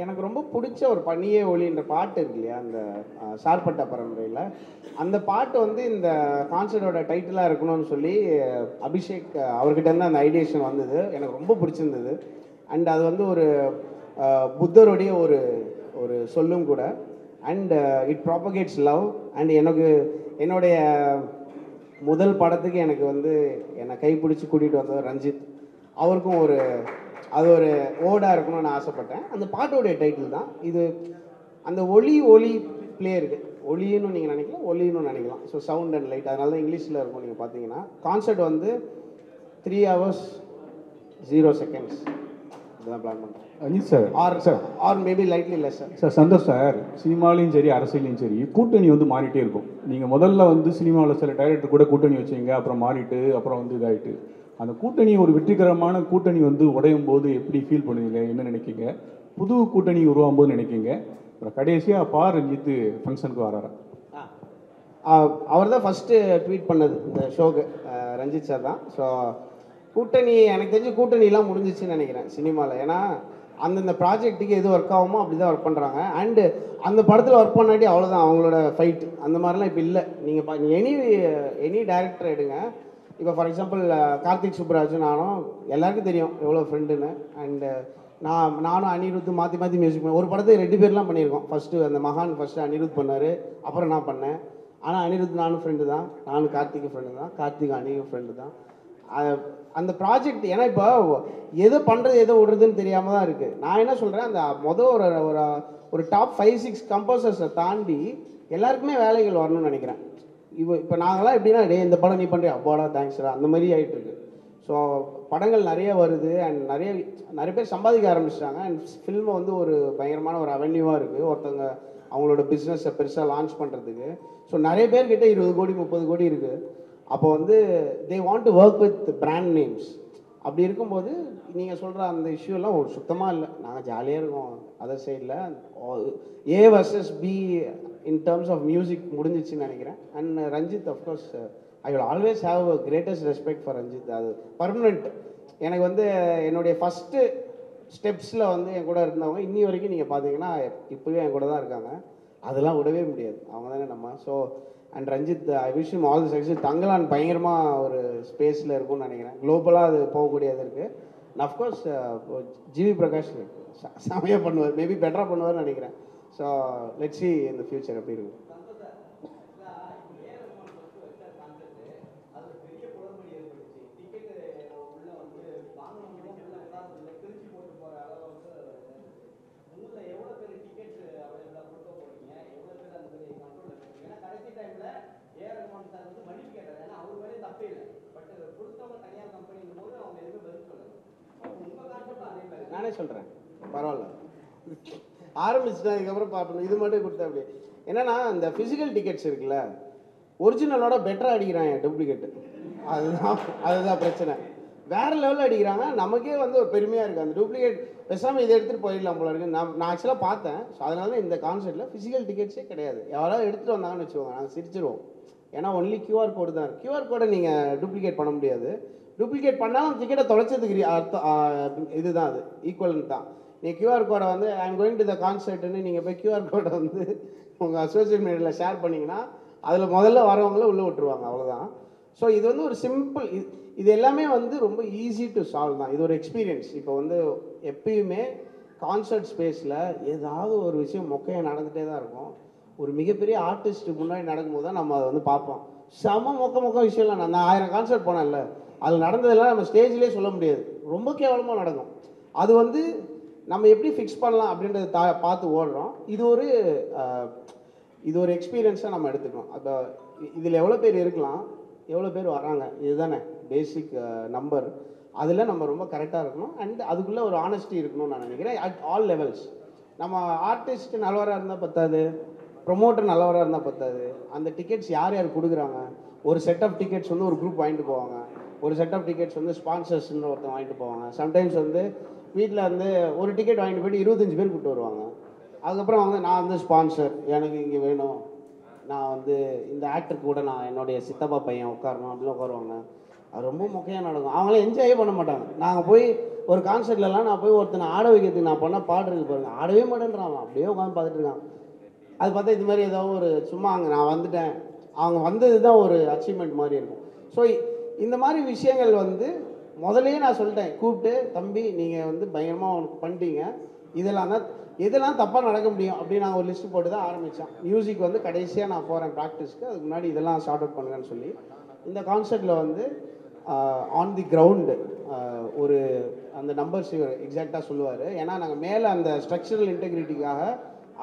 எனக்கு ரொம்ப பிடிச்ச ஒரு பனியே ஒளின்ற பாட்டு இருக்கு இல்லையா, அந்த சார்பட்டா பரம்பரையில். அந்த பாட்டு வந்து இந்த கான்சர்ட்டோட டைட்டிலாக இருக்கணும்னு சொல்லி அபிஷேக் அவர்கிட்ட இருந்து அந்த ஐடியேஷன் வந்தது. எனக்கு ரொம்ப பிடிச்சிருந்தது. அண்ட் அது வந்து ஒரு புத்தருடைய ஒரு சொல்லும் கூட. And it propagates love. And என்னுடைய முதல் படத்துக்கு எனக்கு வந்து என்னை கைப்பிடிச்சி கூட்டிகிட்டு வந்தவர் ரஞ்சித். அவருக்கும் அது ஒரு ஓடாக இருக்கணும்னு நான் ஆசைப்பட்டேன். அந்த பாட்டோடைய டைட்டில் தான் இது. அந்த ஒலி பிளே இருக்குது. ஒலின்னு நீங்கள் நினைக்கலாம், ஒலின்னு நினைக்கலாம். ஸோ சவுண்ட் அண்ட் லைட், அதனால தான் இங்கிலீஷில் இருக்கும். நீங்கள் பார்த்தீங்கன்னா கான்சர்ட் வந்து 3 hours 0 seconds இதுதான் பிளான் பண்ணுறேன். Ajith sir or maybe lightly less sir. Santhosh sir, சினிமாலையும் சரி அரசியலையும் சரி கூட்டணி வந்து மாறிட்டே இருக்கும். நீங்கள் முதல்ல வந்து சினிமாவில் சில டைரக்டர் கூட கூட்டணி வச்சிங்க, அப்புறம் மாறிட்டு அப்புறம் வந்து இதாகிட்டு. அந்த கூட்டணி ஒரு வெற்றிகரமான கூட்டணி வந்து உடையும் போது எப்படி ஃபீல் பண்ணுவீங்க, என்ன நினைக்கிங்க? புது கூட்டணி உருவாகும் போது நினைக்கிங்க? அப்புறம் கடைசியாக ரஞ்சித் ஃபங்க்ஷனுக்கு வராரா? அவர் தான் ஃபஸ்ட்டு ட்வீட் பண்ணது இந்த ஷோக்கு, ரஞ்சித் சார் தான். ஸோ கூட்டணி எனக்கு தெரிஞ்சு கூட்டணிலாம் முடிஞ்சிச்சுன்னு நினைக்கிறேன் சினிமாவில். ஏன்னா அந்தந்த ப்ராஜெக்ட்டுக்கு எது ஒர்க் ஆகுமோ அப்படி தான் ஒர்க் பண்ணுறாங்க. அண்டு அந்த படத்தில் ஒர்க் பண்ணாட்டி அவ்வளோதான் அவங்களோட ஃபைட். அந்த மாதிரிலாம் இப்போ இல்லை. நீங்கள் எனி டைரக்டர் எடுங்க. இப்போ ஃபார் எக்ஸாம்பிள் கார்த்திக் சுப்ராஜ் நானும் எல்லாருக்கும் தெரியும் எவ்வளோ ஃப்ரெண்டுன்னு. அண்டு நானும் அனிருத் மாற்றி மியூசிக் பண்ணேன். ஒரு படத்துக்கு 2 பேர்லாம் பண்ணியிருக்கோம். ஃபஸ்ட்டு அந்த மகான் ஃபஸ்ட்டு அனிருத் பண்ணார், அப்புறம் நான் பண்ணேன். ஆனால் அனிருத் நானும் ஃப்ரெண்டு தான், நானும் கார்த்திக் ஃப்ரெண்டு தான், கார்த்திக் அனியும் ஃப்ரெண்டு தான். அந்த ப்ராஜெக்ட் ஏன்னா இப்போ எதை பண்ணுறது எதை விடுறதுன்னு தெரியாமல் தான் இருக்குது. நான் என்ன சொல்கிறேன், அந்த ஒரு டாப் 5-6 கம்போசர்ஸை தாண்டி எல்லாருக்குமே வேலைகள் வரணும்னு நினைக்கிறேன். இப்போ நாங்களாம் எப்படின்னா இந்த படம் நீ பண்ணுறியா, அப்பாடா தேங்க்ஸ்ரா, அந்த மாதிரி ஆகிட்டுருக்கு. ஸோ படங்கள் நிறைய வருது. அண்ட் நிறைய பேர் சம்பாதிக்க ஆரம்பிச்சிட்டாங்க. அண்ட் ஃபில்மை வந்து ஒரு பயங்கரமான ஒரு அவென்யூவாக இருக்குது ஒருத்தவங்க அவங்களோட பிஸ்னஸை பெருசாக லான்ச் பண்ணுறதுக்கு. ஸோ நிறைய பேர்கிட்ட 20 கோடி 30 கோடி இருக்குது. அப்போ வந்து they want to work with brand names. அப்படி இருக்கும்போது நீங்கள் சொல்கிற அந்த இஷ்யூலாம் ஒரு சுத்தமாக இல்லை. நாங்கள் ஜாலியாக இருக்கோம் அதர் சைடில். A versus B in terms of music முடிஞ்சிச்சுன்னு நினைக்கிறேன். And Ranjith of course I will always have a greatest respect for Ranjith. அது பர்மனெண்ட். எனக்கு வந்து என்னுடைய ஃபஸ்ட்டு ஸ்டெப்ஸில் வந்து என் கூட இருந்தவங்க இன்னி வரைக்கும் நீங்கள் பார்த்தீங்கன்னா இப்போவே என் கூட தான் இருக்காங்க. அதெல்லாம் விடவே முடியாது. அவங்க தானே நம்ம. So and Ranjith I wish him all the success. Thangalaan பயங்கரமாக ஒரு ஸ்பேஸில் இருக்கும்னு நினைக்கிறேன். குளோபலாக அது போகக்கூடியது இருக்குது. அண்ட் அஃப்கோர்ஸ் ஜிவி பிரகாஷ் செமையாக பண்ணுவார். மேபி பெட்டராக பண்ணுவார்னு நினைக்கிறேன். So let's see in the future எப்படி இருக்கும். நானே சொல்கிறேன் பரவாயில்ல, ஆரம்பிச்சிட்டதுக்கப்புறம் பார்ப்பணும். இது மட்டும் கொடுத்தா அப்படி என்னன்னா இந்த ஃபிசிக்கல் டிக்கெட்ஸ் இருக்குல்ல, ஒரிஜினலோட பெட்டராக அடிக்கிறாங்க டூப்ளிகேட்டு. அதுதான் பிரச்சனை. வேறு லெவலில் அடிக்கிறாங்க. நமக்கே வந்து ஒரு பெருமையாக இருக்குது. அந்த டூப்ளிகேட் பேசாமல் இதை எடுத்துகிட்டு போயிடலாம் போல இருக்குது. நான் ஆக்சுவலாக பார்த்தேன். ஸோ அதனால தான் இந்த கான்செப்ட்டில் ஃபிசிக்கல் டிக்கெட்ஸே கிடையாது. யாராவது எடுத்துகிட்டு வந்தாங்கன்னு வச்சுக்கோங்க, நாங்கள் சிரிச்சிருவோம். ஏன்னா ஒன்லி கியூஆர் கோடு தான். கியூஆர் கோடை நீங்கள் டூப்ளிகேட் பண்ண முடியாது. டூப்ளிகேட் பண்ணாலும் டிக்கெட்டை தொலைச்சதுக்கு இதுதான், அது ஈக்குவலன்ட் தான். நீங்கள் கியூஆர் கோடை வந்து I am going to the கான்சர்ட்னு நீங்கள் போய் கியூஆர் கோடை வந்து உங்கள் சோஷியல் மீடியாவில் ஷேர் பண்ணிங்கன்னா அதில் முதல்ல வரவங்கள உள்ளே விட்டுருவாங்க. அவ்வளோதான். ஸோ இது வந்து ஒரு சிம்பிள், இது எல்லாமே வந்து ரொம்ப ஈஸி டு சால்வ் தான். இது ஒரு எக்ஸ்பீரியன்ஸ். இப்போ வந்து எப்பயுமே கான்சர்ட் ஸ்பேஸில் ஏதாவது ஒரு விஷயம் மொக்கையாக நடந்துகிட்டே தான் இருக்கும். ஒரு மிகப்பெரிய ஆர்டிஸ்ட்டுக்கு முன்னாடி நடக்கும்போது தான் நம்ம அதை வந்து பார்ப்போம். செம மொக்க விஷயம்லாம். நான் 1000 கான்சர்ட் போனேன்ல, அதில் நடந்ததெல்லாம் நம்ம ஸ்டேஜ்லேயே சொல்ல முடியாது. ரொம்ப கேவலமாக நடக்கும். அது வந்து நம்ம எப்படி ஃபிக்ஸ் பண்ணலாம் அப்படின்றத பார்த்து ஓடுறோம். இது ஒரு எக்ஸ்பீரியன்ஸாக நம்ம எடுத்துக்கணும். அப்போ இதில் எவ்வளோ பேர் இருக்கலாம், எவ்வளோ பேர் வராங்க, இதுதானே பேசிக் நம்பர். அதில் நம்ம ரொம்ப கரெக்டாக இருக்கணும். அண்ட் அதுக்குள்ளே ஒரு ஆனஸ்டி இருக்கணும்னு நான் நினைக்கிறேன். At all levels. நம்ம ஆர்டிஸ்ட் நல்லவராக இருந்தால் பத்தாது, ப்ரொமோட்டர் நல்லவராக இருந்தால் பத்தாது. அந்த டிக்கெட்ஸ் யார் யார் கொடுக்குறாங்க, ஒரு செட் ஆஃப் டிக்கெட்ஸ் வந்து ஒரு குரூப் வாங்கிட்டு போவாங்க, ஒரு செட் ஆஃப் டிக்கெட்ஸ் வந்து ஸ்பான்சர்ஸ்ன்னு ஒருத்தன் வாங்கிட்டு போவாங்க. சம்டைம்ஸ் வந்து வீட்டில் வந்து ஒரு டிக்கெட் வாங்கிட்டு போய்ட்டு 25 பேர் கூப்பிட்டு வருவாங்க. அதுக்கப்புறம் வந்து நான் வந்து ஸ்பான்சர், எனக்கு இங்கே வேணும், நான் வந்து இந்த ஆக்டருக்கு கூட நான் என்னுடைய சித்தப்பா பையன் உட்காரணும் அப்படின்னு உட்காருவாங்க. அது ரொம்ப மொக்கையாக நடக்கும். அவங்களாம் என்ஜாயே பண்ண மாட்டாங்க. நாங்கள் போய் ஒரு கான்சர்ட்லலாம் நான் போய் ஒருத்தனை ஆட வைக்கிறதுக்கு நான் பண்ணால் பாடுறதுக்கு பாருங்க, ஆடவே மாட்டேன்றாங்க. அப்படியே உட்காந்து பார்த்துட்டு இருக்காங்க. அது பார்த்தா இது மாதிரி ஏதாவது ஒரு சும்மா அங்கே நான் வந்துட்டேன், அவங்க வந்தது தான் ஒரு அச்சீவ்மெண்ட் மாதிரி இருக்கும். ஸோ இந்த மாதிரி விஷயங்கள் வந்து முதலே நான் சொல்லிட்டேன், கூப்பிட்டு தம்பி நீங்கள் வந்து பயங்கரமாக பண்ணிட்டீங்க, இதெல்லாம் தப்பாக நடக்க முடியும் அப்படின்னு நான் ஒரு லிஸ்ட்டு போட்டு தான் ஆரம்பித்தேன். மியூசிக் வந்து கடைசியாக நான் போகிறேன் ப்ராக்டிஸ்க்கு, அதுக்கு முன்னாடி இதெல்லாம் ஷார்ட் அவுட் பண்ணுங்கன்னு சொல்லி இந்த கான்செப்டில் வந்து ஆன் தி கிரவுண்டு ஒரு அந்த நம்பர்ஸ் எக்ஸாக்டாக சொல்லுவார். ஏன்னா நாங்கள் மேலே அந்த ஸ்ட்ரக்சரல் இன்டெகிரிட்டிக்காக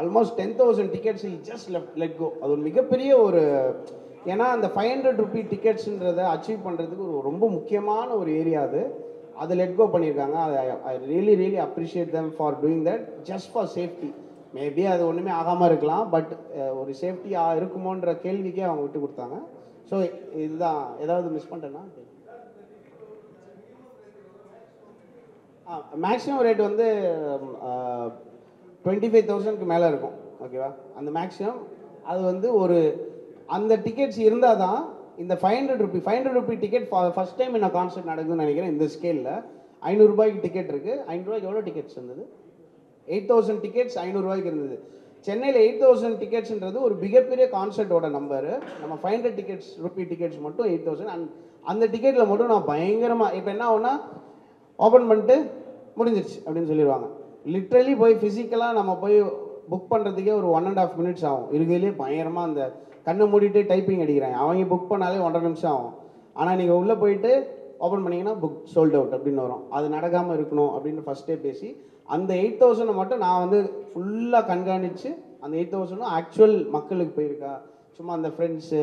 almost 10,000 tickets just let go. அது ஒரு மிகப்பெரிய ஒரு, ஏன்னா அந்த 500 ரூபி டிக்கெட்ஸுன்றதை அச்சீவ் பண்ணுறதுக்கு ஒரு ரொம்ப முக்கியமான ஒரு ஏரியா அது. அதை லெட் கோ பண்ணியிருக்காங்க. I really appreciate them for doing that just for safety. Maybe அது ஒன்றுமே ஆகாமல் இருக்கலாம், பட் ஒரு சேஃப்டியாக இருக்குமோன்ற கேள்விக்கே அவங்க விட்டு கொடுத்தாங்க. ஸோ இதுதான். ஏதாவது மிஸ் பண்ணிட்டேன்னா மேக்ஸிமம் ரேட் வந்து 25,000க்கு மேலே இருக்கும். ஓகேவா? அந்த மேக்ஸிமம் அது வந்து ஒரு அந்த டிக்கெட்ஸ் இருந்தால் தான் இந்த 500 ரூபி டிக்கெட் ஃபர்ஸ்ட் டைம் என்ன கான்சர்ட் நடக்குதுன்னு நினைக்கிறேன். இந்த ஸ்கேலில் 500 ரூபாய்க்கு டிக்கெட் இருக்குது. 500 ரூபாய்க்கு எவ்வளோ டிக்கெட்ஸ் இருந்தது? 8,000 டிக்கெட்ஸ் 500 ரூபாய்க்கு இருந்தது. சென்னையில் 8,000 டிக்கெட்ஸ்ன்றது ஒரு மிகப்பெரிய கான்சர்ட்டோட நம்பரு. நம்ம 500 ரூபி டிக்கெட்ஸ் மட்டும் 8,000. அந்த டிக்கெட்டில் மட்டும் நான் பயங்கரமாக இப்போ என்ன ஆகுனா ஓப்பன் பண்ணிட்டு முடிஞ்சிருச்சு அப்படின்னு சொல்லிடுவாங்க. லிட்ரலி போய் ஃபிசிக்கலாக நம்ம போய் புக் பண்ணுறதுக்கே ஒரு 1.5 minutes ஆகும். இருக்கிறதுலே பயங்கரமாக அந்த கண்ணை மூடிட்டு டைப்பிங் அடிக்கிறாங்க. அவங்க புக் பண்ணாலே 1.5 நிமிஷம் ஆகும். ஆனால் நீங்கள் உள்ளே போயிட்டு ஓப்பன் பண்ணிங்கன்னா புக் சோல்ட் அவுட் அப்படின்னு வரும். அது நடக்காமல் இருக்கணும் அப்படின்னு ஃபஸ்ட்டே பேசி அந்த 8,000 மட்டும் நான் வந்து ஃபுல்லாக கண்காணித்து அந்த 8,000 ஆக்சுவல் மக்களுக்கு போயிருக்கா, சும்மா அந்த ஃப்ரெண்ட்ஸு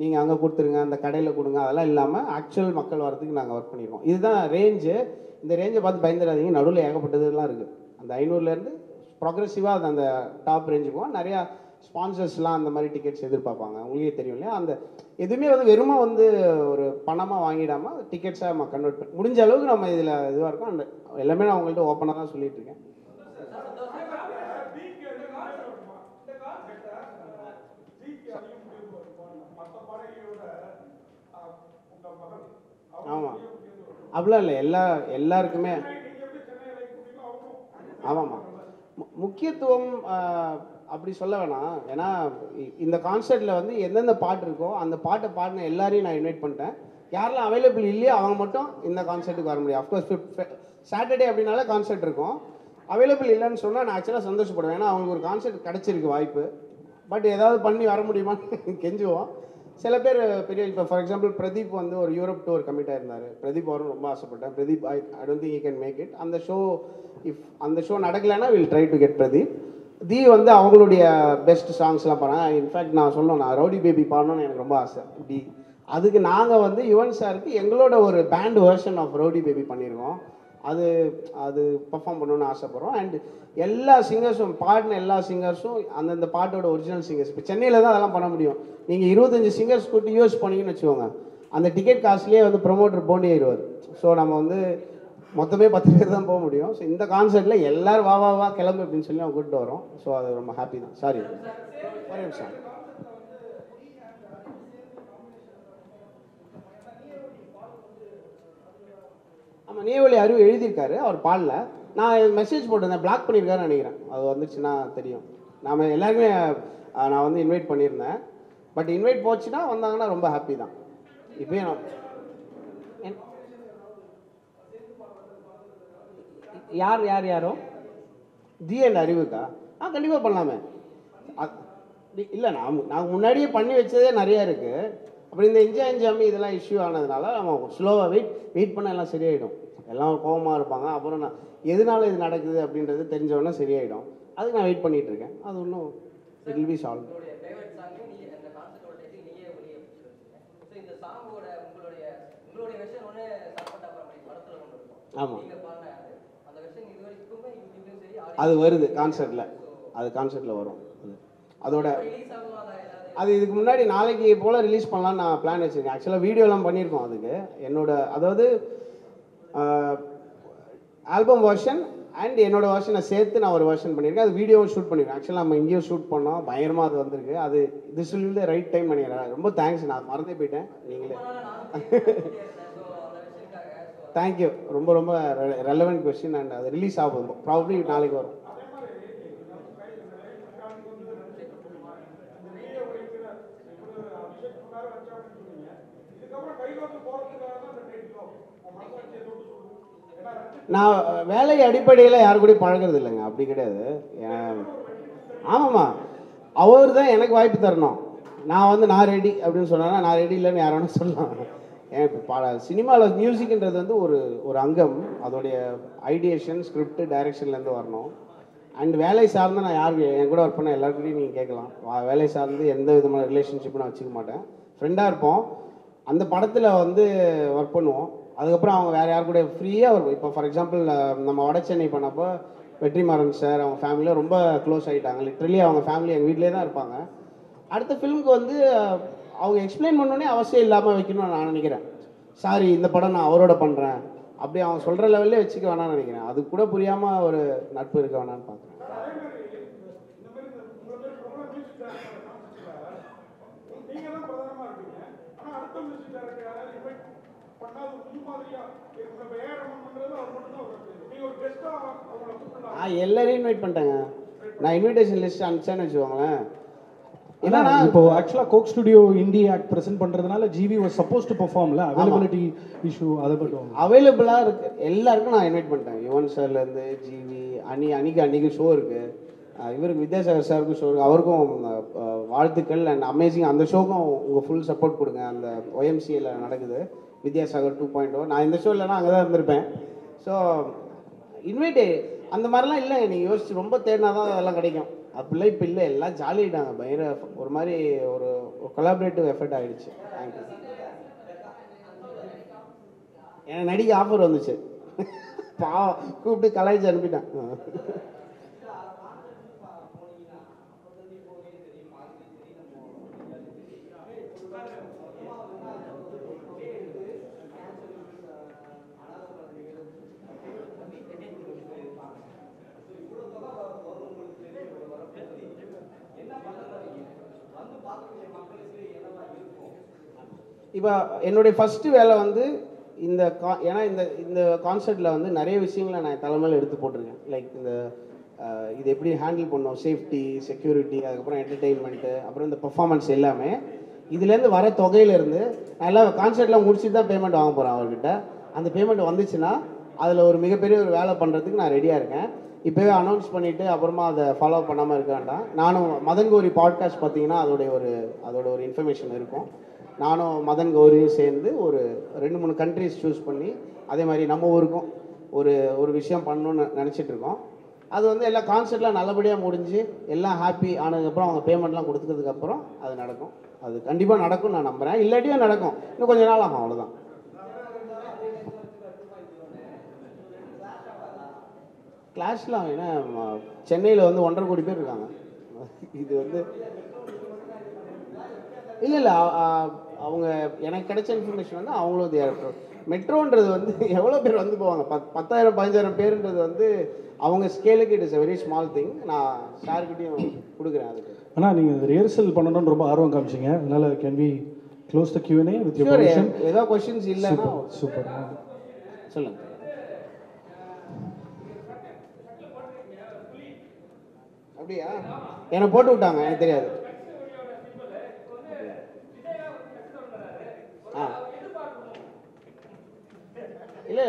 நீங்கள் அங்கே கொடுத்துருங்க, அந்த கடையில் கொடுங்க, அதெல்லாம் இல்லாமல் ஆக்சுவல் மக்கள் வரதுக்கு நாங்கள் ஒர்க் பண்ணியிருக்கோம். இதுதான் ரேஞ்சு. இந்த ரேஞ்சை பார்த்து பயந்துடாதீங்க. நடுவில் ஏகப்பட்டதுலாம் இருக்குது. அந்த 500லேருந்து ப்ரொக்ரெசிவாக அது அந்த டாப் ரேஞ்சு போகும். நிறையா ஸ்பான்சர்ஸ்லாம் அந்த மாதிரி டிக்கெட்ஸ் எதிர்பார்ப்பாங்க, உங்களுக்கே தெரியும் இல்லையா. அந்த எதுவுமே வந்து வெறுமா வந்து ஒரு பணமாக வாங்கிடாமல் டிக்கெட்ஸாக நம்ம கன்வெர்ட் பண்ணி முடிஞ்ச அளவுக்கு நம்ம இதில் இதுவாக இருக்கும். அந்த எல்லாமே நான் உங்கள்கிட்ட ஓப்பனாக தான் சொல்லிட்டு இருக்கேன். ஆமாம், அப்படிலாம் இல்லை, எல்லாருக்குமே. ஆமாம்மா, முக்கியத்துவம் அப்படி சொல்ல வேணாம். ஏன்னா இந்த கான்சர்ட்டில் வந்து எந்தெந்த பாட்டு இருக்கோ அந்த பாட்டை பாடின எல்லாரையும் நான் இன்வைட் பண்ணிட்டேன். யாரெல்லாம் அவைலபிள் இல்லையோ அவங்க மட்டும் இந்த கான்சர்ட்டுக்கு வர முடியும். அஃப்கோர்ஸ் சாட்டர்டே அப்படின்னால கான்சர்ட் இருக்கும். அவைலபிள் இல்லைன்னு சொன்னால் நான் ஆக்சுவலாக சந்தோஷப்படுவேன். ஏன்னா அவங்களுக்கு ஒரு கான்சர்ட் கிடச்சிருக்கு வாய்ப்பு. பட் ஏதாவது பண்ணி வர முடியுமான்னு கெஞ்சுவோம். சில பேர் பெரிய, இப்போ ஃபார் எக்ஸாம்பிள் பிரதீப் வந்து ஒரு யூரோப் டூர் கமிட் ஆயிருந்தார். பிரதீப் வரும் ரொம்ப ஆசைப்பட்டேன். Pradeep I don't think he can make it. அந்த ஷோ நடக்கலைன்னா will try to get Pradeep. தி வந்து அவங்களுடைய பெஸ்ட் சாங்ஸ்லாம் பாடுறாங்க. இன்ஃபேக்ட் நான் சொல்லணும், நான் ரவுடி பேபி பாடணும்னு எனக்கு ரொம்ப ஆசை. டி அதுக்கு நாங்கள் வந்து யுவன் சாருக்கு எங்களோட ஒரு band version of rowdy baby பண்ணியிருக்கோம். அது பர்ஃபார்ம் பண்ணணும்னு ஆசைப்படுறோம். அண்ட் எல்லா சிங்கர்ஸும் பாடின எல்லா சிங்கர்ஸும் அந்தந்த பாட்டோட ஒரிஜினல் சிங்கர்ஸ். இப்போ சென்னையில் தான் அதெல்லாம் பண்ண முடியும். நீங்கள் 25 சிங்கர்ஸ் கூட்டி யூஸ் பண்ணிங்கன்னு வச்சுக்கோங்க, அந்த டிக்கெட் காஸ்ட்லேயே வந்து ப்ரொமோட்டர் போண்டி ஆயிடுவார். ஸோ நம்ம வந்து மொத்தமே 10 பேர் தான் போக முடியும். ஸோ இந்த கான்சர்ட்டில் எல்லோரும் வா கிளம்பு அப்படின்னு சொல்லி அவங்க கூப்பிட்டு வரோம். ஸோ அது ரொம்ப ஹாப்பி தான். சாரி, ஒரே நிமிஷம். ஆமாம், நீவழி அறிவு எழுதியிருக்காரு, அவர் பாடல. நான் மெசேஜ் போட்டிருந்தேன், பிளாக் பண்ணியிருக்காருன்னு நினைக்கிறேன். அது வந்துச்சுன்னா தெரியும். நாம் எல்லாருமே நான் வந்து இன்வைட் பண்ணியிருந்தேன். பட் இன்வைட் போச்சுன்னா வந்தாங்கன்னா ரொம்ப ஹாப்பி தான். இப்போயும் யாரோ ஜி அண்ட் அறிவுக்கா கண்டிப்பாக பண்ணலாமே. இல்லை, நான் முன்னாடியே பண்ணி வச்சதே நிறையா இருக்குது. அப்புறம் இந்த என்ஜாமி இதெல்லாம் இஷ்யூ ஆனதுனால நம்ம ஸ்லோவாக வெயிட் பண்ண எல்லாம் சரியாயிடும். எல்லாம் கோபமாக இருப்பாங்க. அப்புறம் நான் எதனால இது நடக்குது அப்படின்றது தெரிஞ்சவொன்னே சரியாயிடும். அதுக்கு நான் வெயிட் பண்ணிகிட்டு இருக்கேன். அது ஒன்றும் இட் வில் பி சால்வ். ஆமாம், அது வருது கான்சர்ட்டில். அது கான்சர்ட்டில் வரும். அதோட அது இதுக்கு முன்னாடி நாளைக்கு போல் ரிலீஸ் பண்ணலான்னு நான் பிளான் வச்சுருக்கேன். ஆக்சுவலாக வீடியோலாம் பண்ணியிருக்கோம். அதுக்கு அதாவது ஆல்பம் வெர்ஷன் அண்ட் என்னோடய வெர்ஷனை சேர்த்து நான் ஒரு வெர்ஷன் பண்ணியிருக்கேன். அது வீடியோவும் ஷூட் பண்ணியிருக்கேன். ஆக்சுவலாக நம்ம இங்கேயும் ஷூட் பண்ணோம், பயங்கரமாக அது வந்திருக்கு. அது this will be the right time பண்ணிக்கிறேன். ரொம்ப தேங்க்ஸ், நான் மறந்தே போயிட்டேன். நீங்களே தேங்க்யூ. ரொம்ப ரொம்ப ரெலவெண்ட் கொஸ்டின். அண்ட் அது ரிலீஸ் ஆகும் ப்ராபப்ளி நாளைக்கு வரும். நான் வேலை அடிப்படையில் யாரு கூட பழகிறது இல்லைங்க, அப்படி கிடையாது. ஆமாம்மா, அவர் தான் எனக்கு வாய்ப்பு தரணும். நான் வந்து நான் ரெடி அப்படின்னு சொன்னேன்னா நான் ரெடி இல்லைன்னு யாரோன்னு சொல்லலாம். எனக்கு சினிமாவில் மியூசிக்ன்றது வந்து ஒரு அங்கம். அதோடைய ஐடியேஷன், ஸ்கிரிப்ட், டைரக்ஷன்லேருந்து வரணும். அண்ட் வேலை சார்ந்து நான் யாருக்கு என் கூட ஒர்க் பண்ண எல்லாருக்கிட்டையும் நீங்கள் கேட்கலாம். வேலை சார்ந்து எந்த விதமான ரிலேஷன்ஷிப்பும் நான் வச்சுக்க மாட்டேன். ஃப்ரெண்டாக இருப்போம். அந்த படத்தில் வந்து ஒர்க் பண்ணுவோம். அதுக்கப்புறம் அவங்க வேறு யார் கூட ஃப்ரீயாக இருக்கும். இப்போ ஃபார் எக்ஸாம்பிள் நம்ம வட சென்னை பண்ணப்போ வெற்றிமாறன் சார் அவங்க ஃபேமிலியில் ரொம்ப க்ளோஸ் ஆகிட்டாங்க. லிட்ரலி அவங்க ஃபேமிலி எங்கள் வீட்டிலே தான் இருப்பாங்க. அடுத்த ஃபிலிமுக்கு வந்து அவங்க எக்ஸ்பிளைன் பண்ணோன்னே அவசியம் இல்லாமல் வைக்கணும்னு நான் நினைக்கிறேன். சாரி, இந்த படம் நான் அவரோட பண்ணுறேன் அப்படி அவன் சொல்கிற லெவல்லே வச்சுக்க வேணாம்னு நினைக்கிறேன். அது கூட புரியாமல் ஒரு நட்பு இருக்க வேணான்னு பார்க்குறேன். எல்லாரையும் இன்வைட் பண்ணிட்டேங்க. நான் இன்விடேஷன் லிஸ்ட் அனுப்பிச்சேன்னு வச்சுக்கோங்களேன். என்னன்னா இப்போ ஆக்சுவலாக Coke Studio indie act present பண்ணுறதுனால ஜிவி வாஸ் சப்போஸ் டு பெர்ஃபார்ம்ல அவைலபிலிட்டி இஷ்யூ அதை பற்றி அவைலபிளாக இருக்கு. எல்லாருக்கும் நான் இன்வைட் பண்ணிட்டேன். யுவன் சார்லேருந்து ஜிவி அன்னைக்கு ஷோ இருக்குது. இவருக்கு வித்யாசாகர் சாருக்கும் ஷோ இருக்குது. அவருக்கும் வாழ்த்துக்கள் அண்ட் அமேசிங். அந்த ஷோக்கும் உங்கள் ஃபுல் சப்போர்ட் கொடுங்க. அந்த OMCAல நடக்குது வித்யாசாகர் 2.0. நான் இந்த ஷோ இல்லைனா அங்கே தான் இருந்திருப்பேன். ஸோ இன்வைட்டு அந்த மாதிரிலாம் இல்லை. நீங்கள் யோசிச்சு ரொம்ப தேடினா தான் அதெல்லாம் கிடைக்கும். அப்படிலாம் இப்போ இல்லை. எல்லாம் ஜாலியாகிட்டாங்க. பயங்கர ஒரு மாதிரி ஒரு கொலாபரேட்டிவ் எஃபர்ட் ஆகிடுச்சு. தேங்க்யூ. எனக்கு நடிக்க ஆஃபர் வந்துச்சு. கூப்பிட்டு கலாய்ச்சி அனுப்பிட்டேன். இப்போ என்னுடைய ஃபஸ்ட்டு வேலை வந்து ஏன்னா இந்த கான்செர்ட்டில் வந்து நிறைய விஷயங்களை நான் தலைமையில் எடுத்து போட்டிருக்கேன். லைக் இது எப்படி ஹேண்டில் பண்ணோம், சேஃப்டி, செக்யூரிட்டி, அதுக்கப்புறம் என்டர்டெயின்மெண்ட்டு, அப்புறம் இந்த பெர்ஃபார்மன்ஸ் எல்லாமே இதுலேருந்து வர தொகையிலேருந்து நான் எல்லாம் கான்செர்ட்லாம் முடிச்சுட்டு தான் பேமெண்ட் வாங்க போகிறேன் அவர்கிட்ட. அந்த பேமெண்ட் வந்துச்சுன்னா அதில் ஒரு மிகப்பெரிய ஒரு வேலை பண்ணுறதுக்கு நான் ரெடியாக இருக்கேன். இப்போவே அனௌன்ஸ் பண்ணிவிட்டு அப்புறமா அதை ஃபாலோ பண்ணாமல் இருக்க வேண்டாம். நானும் மதன் கௌரி பாட்காஸ்ட் பார்த்தீங்கன்னா அதோட ஒரு இன்ஃபர்மேஷன் இருக்கும். நானும் மதன் கௌரியும் சேர்ந்து ஒரு 2-3 கண்ட்ரிஸ் சூஸ் பண்ணி அதே மாதிரி நம்ம ஊருக்கும் ஒரு விஷயம் பண்ணணும்னு நினச்சிட்டு இருக்கோம். அது வந்து எல்லா கான்செர்ட்லாம் நல்லபடியாக முடிஞ்சு எல்லாம் ஹாப்பி ஆனதுக்கப்புறம் அவங்க பேமெண்ட்லாம் கொடுத்ததுக்கப்புறம் அது நடக்கும். அது கண்டிப்பாக நடக்கும்னு நான் நம்புகிறேன். இல்லாட்டியும் நடக்கும், இன்னும் கொஞ்சம் நாள் ஆகும், அவ்வளோதான். கிளாஸ்லாம் ஏன்னா சென்னையில் வந்து 1.5 கோடி பேர் இருக்காங்க. இது வந்து இல்லை அவங்க எனக்கு கிடைச்ச இன்ஃபர்மேஷன் வந்து அவங்களும் மெட்ரோன்றது வந்து எவ்வளோ பேர் வந்து போவாங்க, 10,000-15,000 பேருன்றது வந்து அவங்க ஸ்கேலுக்கு it is a very small thing. நான் சார்கிட்டையும் கொடுக்குறேன் அதுக்கு. ஆனால் நீங்கள் ரிஹர்சல் பண்ணணும்னு ரொம்ப ஆர்வம் காமிச்சிங்க. அதனால் can we close the Q&A with your permission? ஏதோ கொஸ்டின்ஸ் இல்லைன்னா சூப்பர் சொல்லுங்கள். அப்படியா? என்னை போட்டு விட்டாங்க, எனக்கு தெரியாது. இல்லை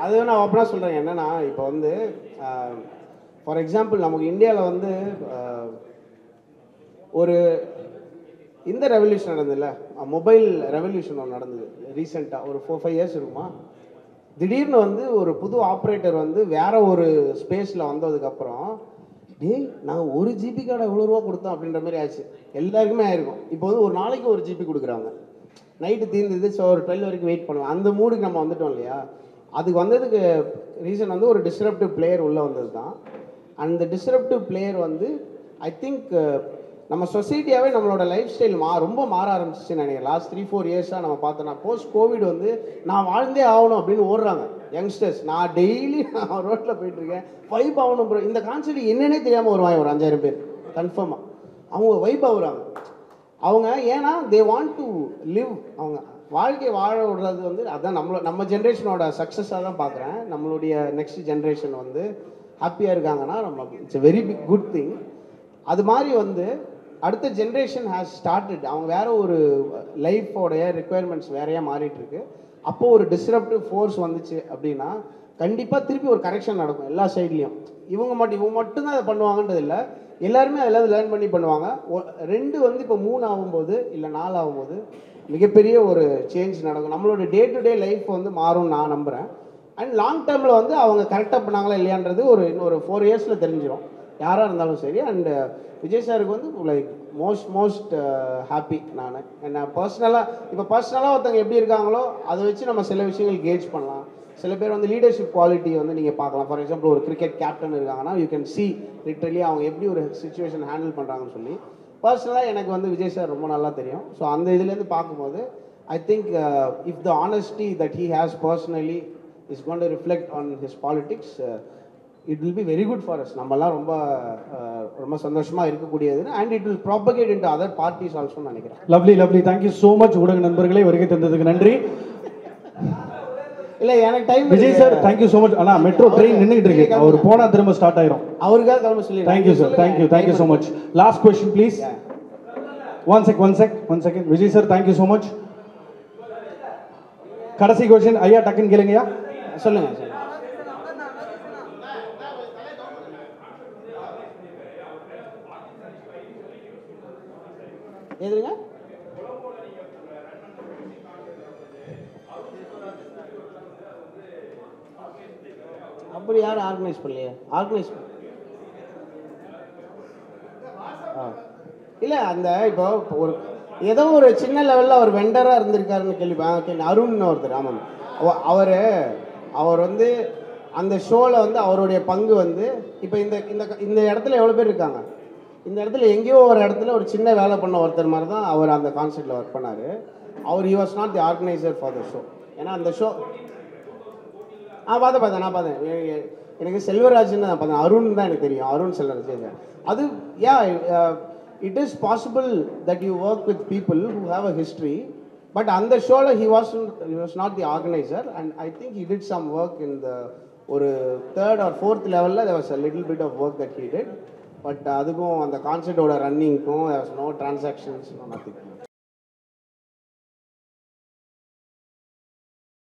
அது நான் ஓப்பனாக சொல்கிறேன். என்னென்னா இப்போ வந்து ஃபார் எக்ஸாம்பிள் நமக்கு இந்தியாவில் வந்து ஒரு இந்த ரெவல்யூஷன் நடந்ததுல, மொபைல் ரெவல்யூஷன் ஒன்று நடந்தது ரீசெண்டாக, ஒரு 4-5 இயர்ஸ் இருக்குமா. திடீர்னு வந்து ஒரு புது ஆப்ரேட்டர் வந்து வேற ஒரு ஸ்பேஸில் வந்ததுக்கப்புறம் நாங்கள் 1 GB கார்டை எவ்வளோ ரூபா கொடுத்தோம் அப்படின்ற மாதிரி ஆச்சு. எல்லாருக்குமே ஆயிருக்கும். இப்போ வந்து ஒரு நாளைக்கு 1 GB கொடுக்குறாங்க. நைட்டு தீர்ந்தது, ஸோ ஒரு 12 வரைக்கும் வெயிட் பண்ணுவோம். அந்த மூடுக்கு நம்ம வந்துட்டோம் இல்லையா. அதுக்கு வந்ததுக்கு ரீசன் வந்து ஒரு டிஸ்ரப்டிவ் பிளேயர் உள்ளே வந்தது தான். அந்த டிஸ்ரப்டிவ் பிளேயர் வந்து ஐ திங்க் நம்ம சொசைட்டியாகவே நம்மளோட லைஃப் ஸ்டைல் ரொம்ப மாற ஆரம்பிச்சிச்சுன்னு நினைக்கிறேன். லாஸ்ட் 3-4 இயர்ஸாக நம்ம பார்த்தோன்னா போஸ்ட் கோவிட் வந்து நான் வாழ்ந்தே ஆகணும் அப்படின்னு ஓடுறாங்க யங்ஸ்டர்ஸ். நான் டெய்லி நான் ரோட்டில் போயிட்டுருக்கேன், வைப் ஆகணும் ப்ரோ. இந்த கான்செப்ட் என்னன்னே தெரியாமல் வருவாங்க ஒரு 5,000 பேர் கன்ஃபார்மாக. அவங்க வைப் ஆகுறாங்க. அவங்க ஏன்னா தே வாண்ட் டு லிவ், அவங்க வாழ்க்கையை வாழ விடுறது வந்து அதான் நம்ம ஜென்ரேஷனோட சக்ஸஸாக தான் பார்க்குறேன். நம்மளுடைய நெக்ஸ்ட் ஜென்ரேஷன் வந்து ஹாப்பியாக இருக்காங்கன்னா நம்ம it's a very big good thing. அது மாதிரி வந்து அடுத்த ஜென்ரேஷன் ஹேஸ் ஸ்டார்டட். அவங்க வேறு ஒரு லைஃபோடைய ரிக்குவயர்மெண்ட்ஸ் வேறையாக மாறிட்டுருக்கு. அப்போது ஒரு டிஸ்ரப்டிவ் ஃபோர்ஸ் வந்துச்சு அப்படின்னா கண்டிப்பாக திருப்பி ஒரு கரெக்ஷன் நடக்கும் எல்லா சைட்லேயும். இவங்க மட்டும்தான் அதை பண்ணுவாங்கன்றது இல்லை, எல்லாருமே அதில் லேர்ன் பண்ணி பண்ணுவாங்க. 2 வந்து இப்போ 3 ஆகும்போது இல்லை 4 ஆகும்போது மிகப்பெரிய ஒரு சேஞ்ச் நடக்கும். நம்மளோட டே டு டே லைஃப் வந்து மாறும்னு நான் நம்புகிறேன். அண்ட் லாங் டேர்மில் வந்து அவங்க கரெக்டாக பண்ணாங்களா இல்லையான்றது இன்னொரு 4 இயர்ஸில் தெரிஞ்சிடும் யாராக இருந்தாலும் சரி. அண்ட் விஜய் சாருக்கு வந்து லைக் மோஸ்ட் ஹாப்பி. நான் என்ன பர்சனலாக ஒருத்தவங்க எப்படி இருக்காங்களோ அதை வச்சு நம்ம சில விஷயங்கள் கேஜ் பண்ணலாம். சில பேர் வந்து லீடர்ஷிப் குவாலிட்டி வந்து நீங்கள் பார்க்கலாம். ஃபார் எக்ஸாம்பிள் ஒரு கிரிக்கெட் கேப்டன் இருக்காங்கன்னா யூ கேன் சி லிட்ரலி அவங்க எப்படி ஒரு சுச்சுவேஷன் ஹேண்டில் பண்ணுறாங்கன்னு சொல்லி. பர்சனலாக எனக்கு வந்து விஜய் சார் ரொம்ப நல்லா தெரியும். ஸோ அந்த இதுலேருந்து பார்க்கும்போது I think if the honesty that he has personally is going to reflect on his politics, it will be very good for us. நம்மலாம் ரொம்ப சந்தோஷமாக இருக்கக்கூடியது. And it will propagate into other parties ஆல்சோன்னு நினைக்கிறேன். Lovely. Thank you so much ஊடக நண்பர்களே, வருகை தந்ததுக்கு நன்றி. இல்லை எனக்கு time. Vijay sir thank you so much. ஆனால் மெட்ரோ ட்ரெயின் நின்றுட்டு இருக்கு, அவர் போனால் திரும்ப ஸ்டார்ட் ஆயிரும். அவருக்காக கிளம்ப சொல்லி. Thank you sir, thank you so much. Last question please. One second. Vijay sir thank you so much. கடைசி கொஸ்டின் ஐயா, டக்குன்னு கேளுங்கய்யா. சொல்லுங்க. எதுங்க? அப்படி யாரும் ஆர்கனைஸ் பண்ணலையே. இல்லை அந்த இப்போ ஒரு ஏதோ ஒரு சின்ன லெவலில் ஒரு வெண்டராக இருந்திருக்காருன்னு கேள்வி. அருண் ஒருத்தர். ஆமாம், அவர் வந்து அந்த ஷோவில் வந்து அவருடைய பங்கு வந்து இப்போ இந்த இடத்துல எவ்வளோ பேர் இருக்காங்க. இந்த இடத்துல எங்கேயோ ஒரு இடத்துல ஒரு சின்ன வேலை பண்ண ஒருத்தர் மாதிரி தான் அவர் அந்த கான்செப்டில் ஒர்க் பண்ணார். He was not the organiser for the show. ஏன்னா அந்த ஷோ நான் பார்த்தேன். எனக்கு செல்வராஜ்னு நான் பார்த்தேன். அருண் தான் எனக்கு தெரியும், அருண் செல்வராஜ். அது it is possible that you work with people who have a history but அந்த ஷோவில் he was not the organizer, and I think he did some work in the ஒரு தேர்ட் ஆர் ஃபோர்த் லெவலில் there was a little bit of work that he did. But அதுக்கும் அந்த கான்சர்ட்டோட ரன்னிங்க்கும் there was no transactions, no nothing.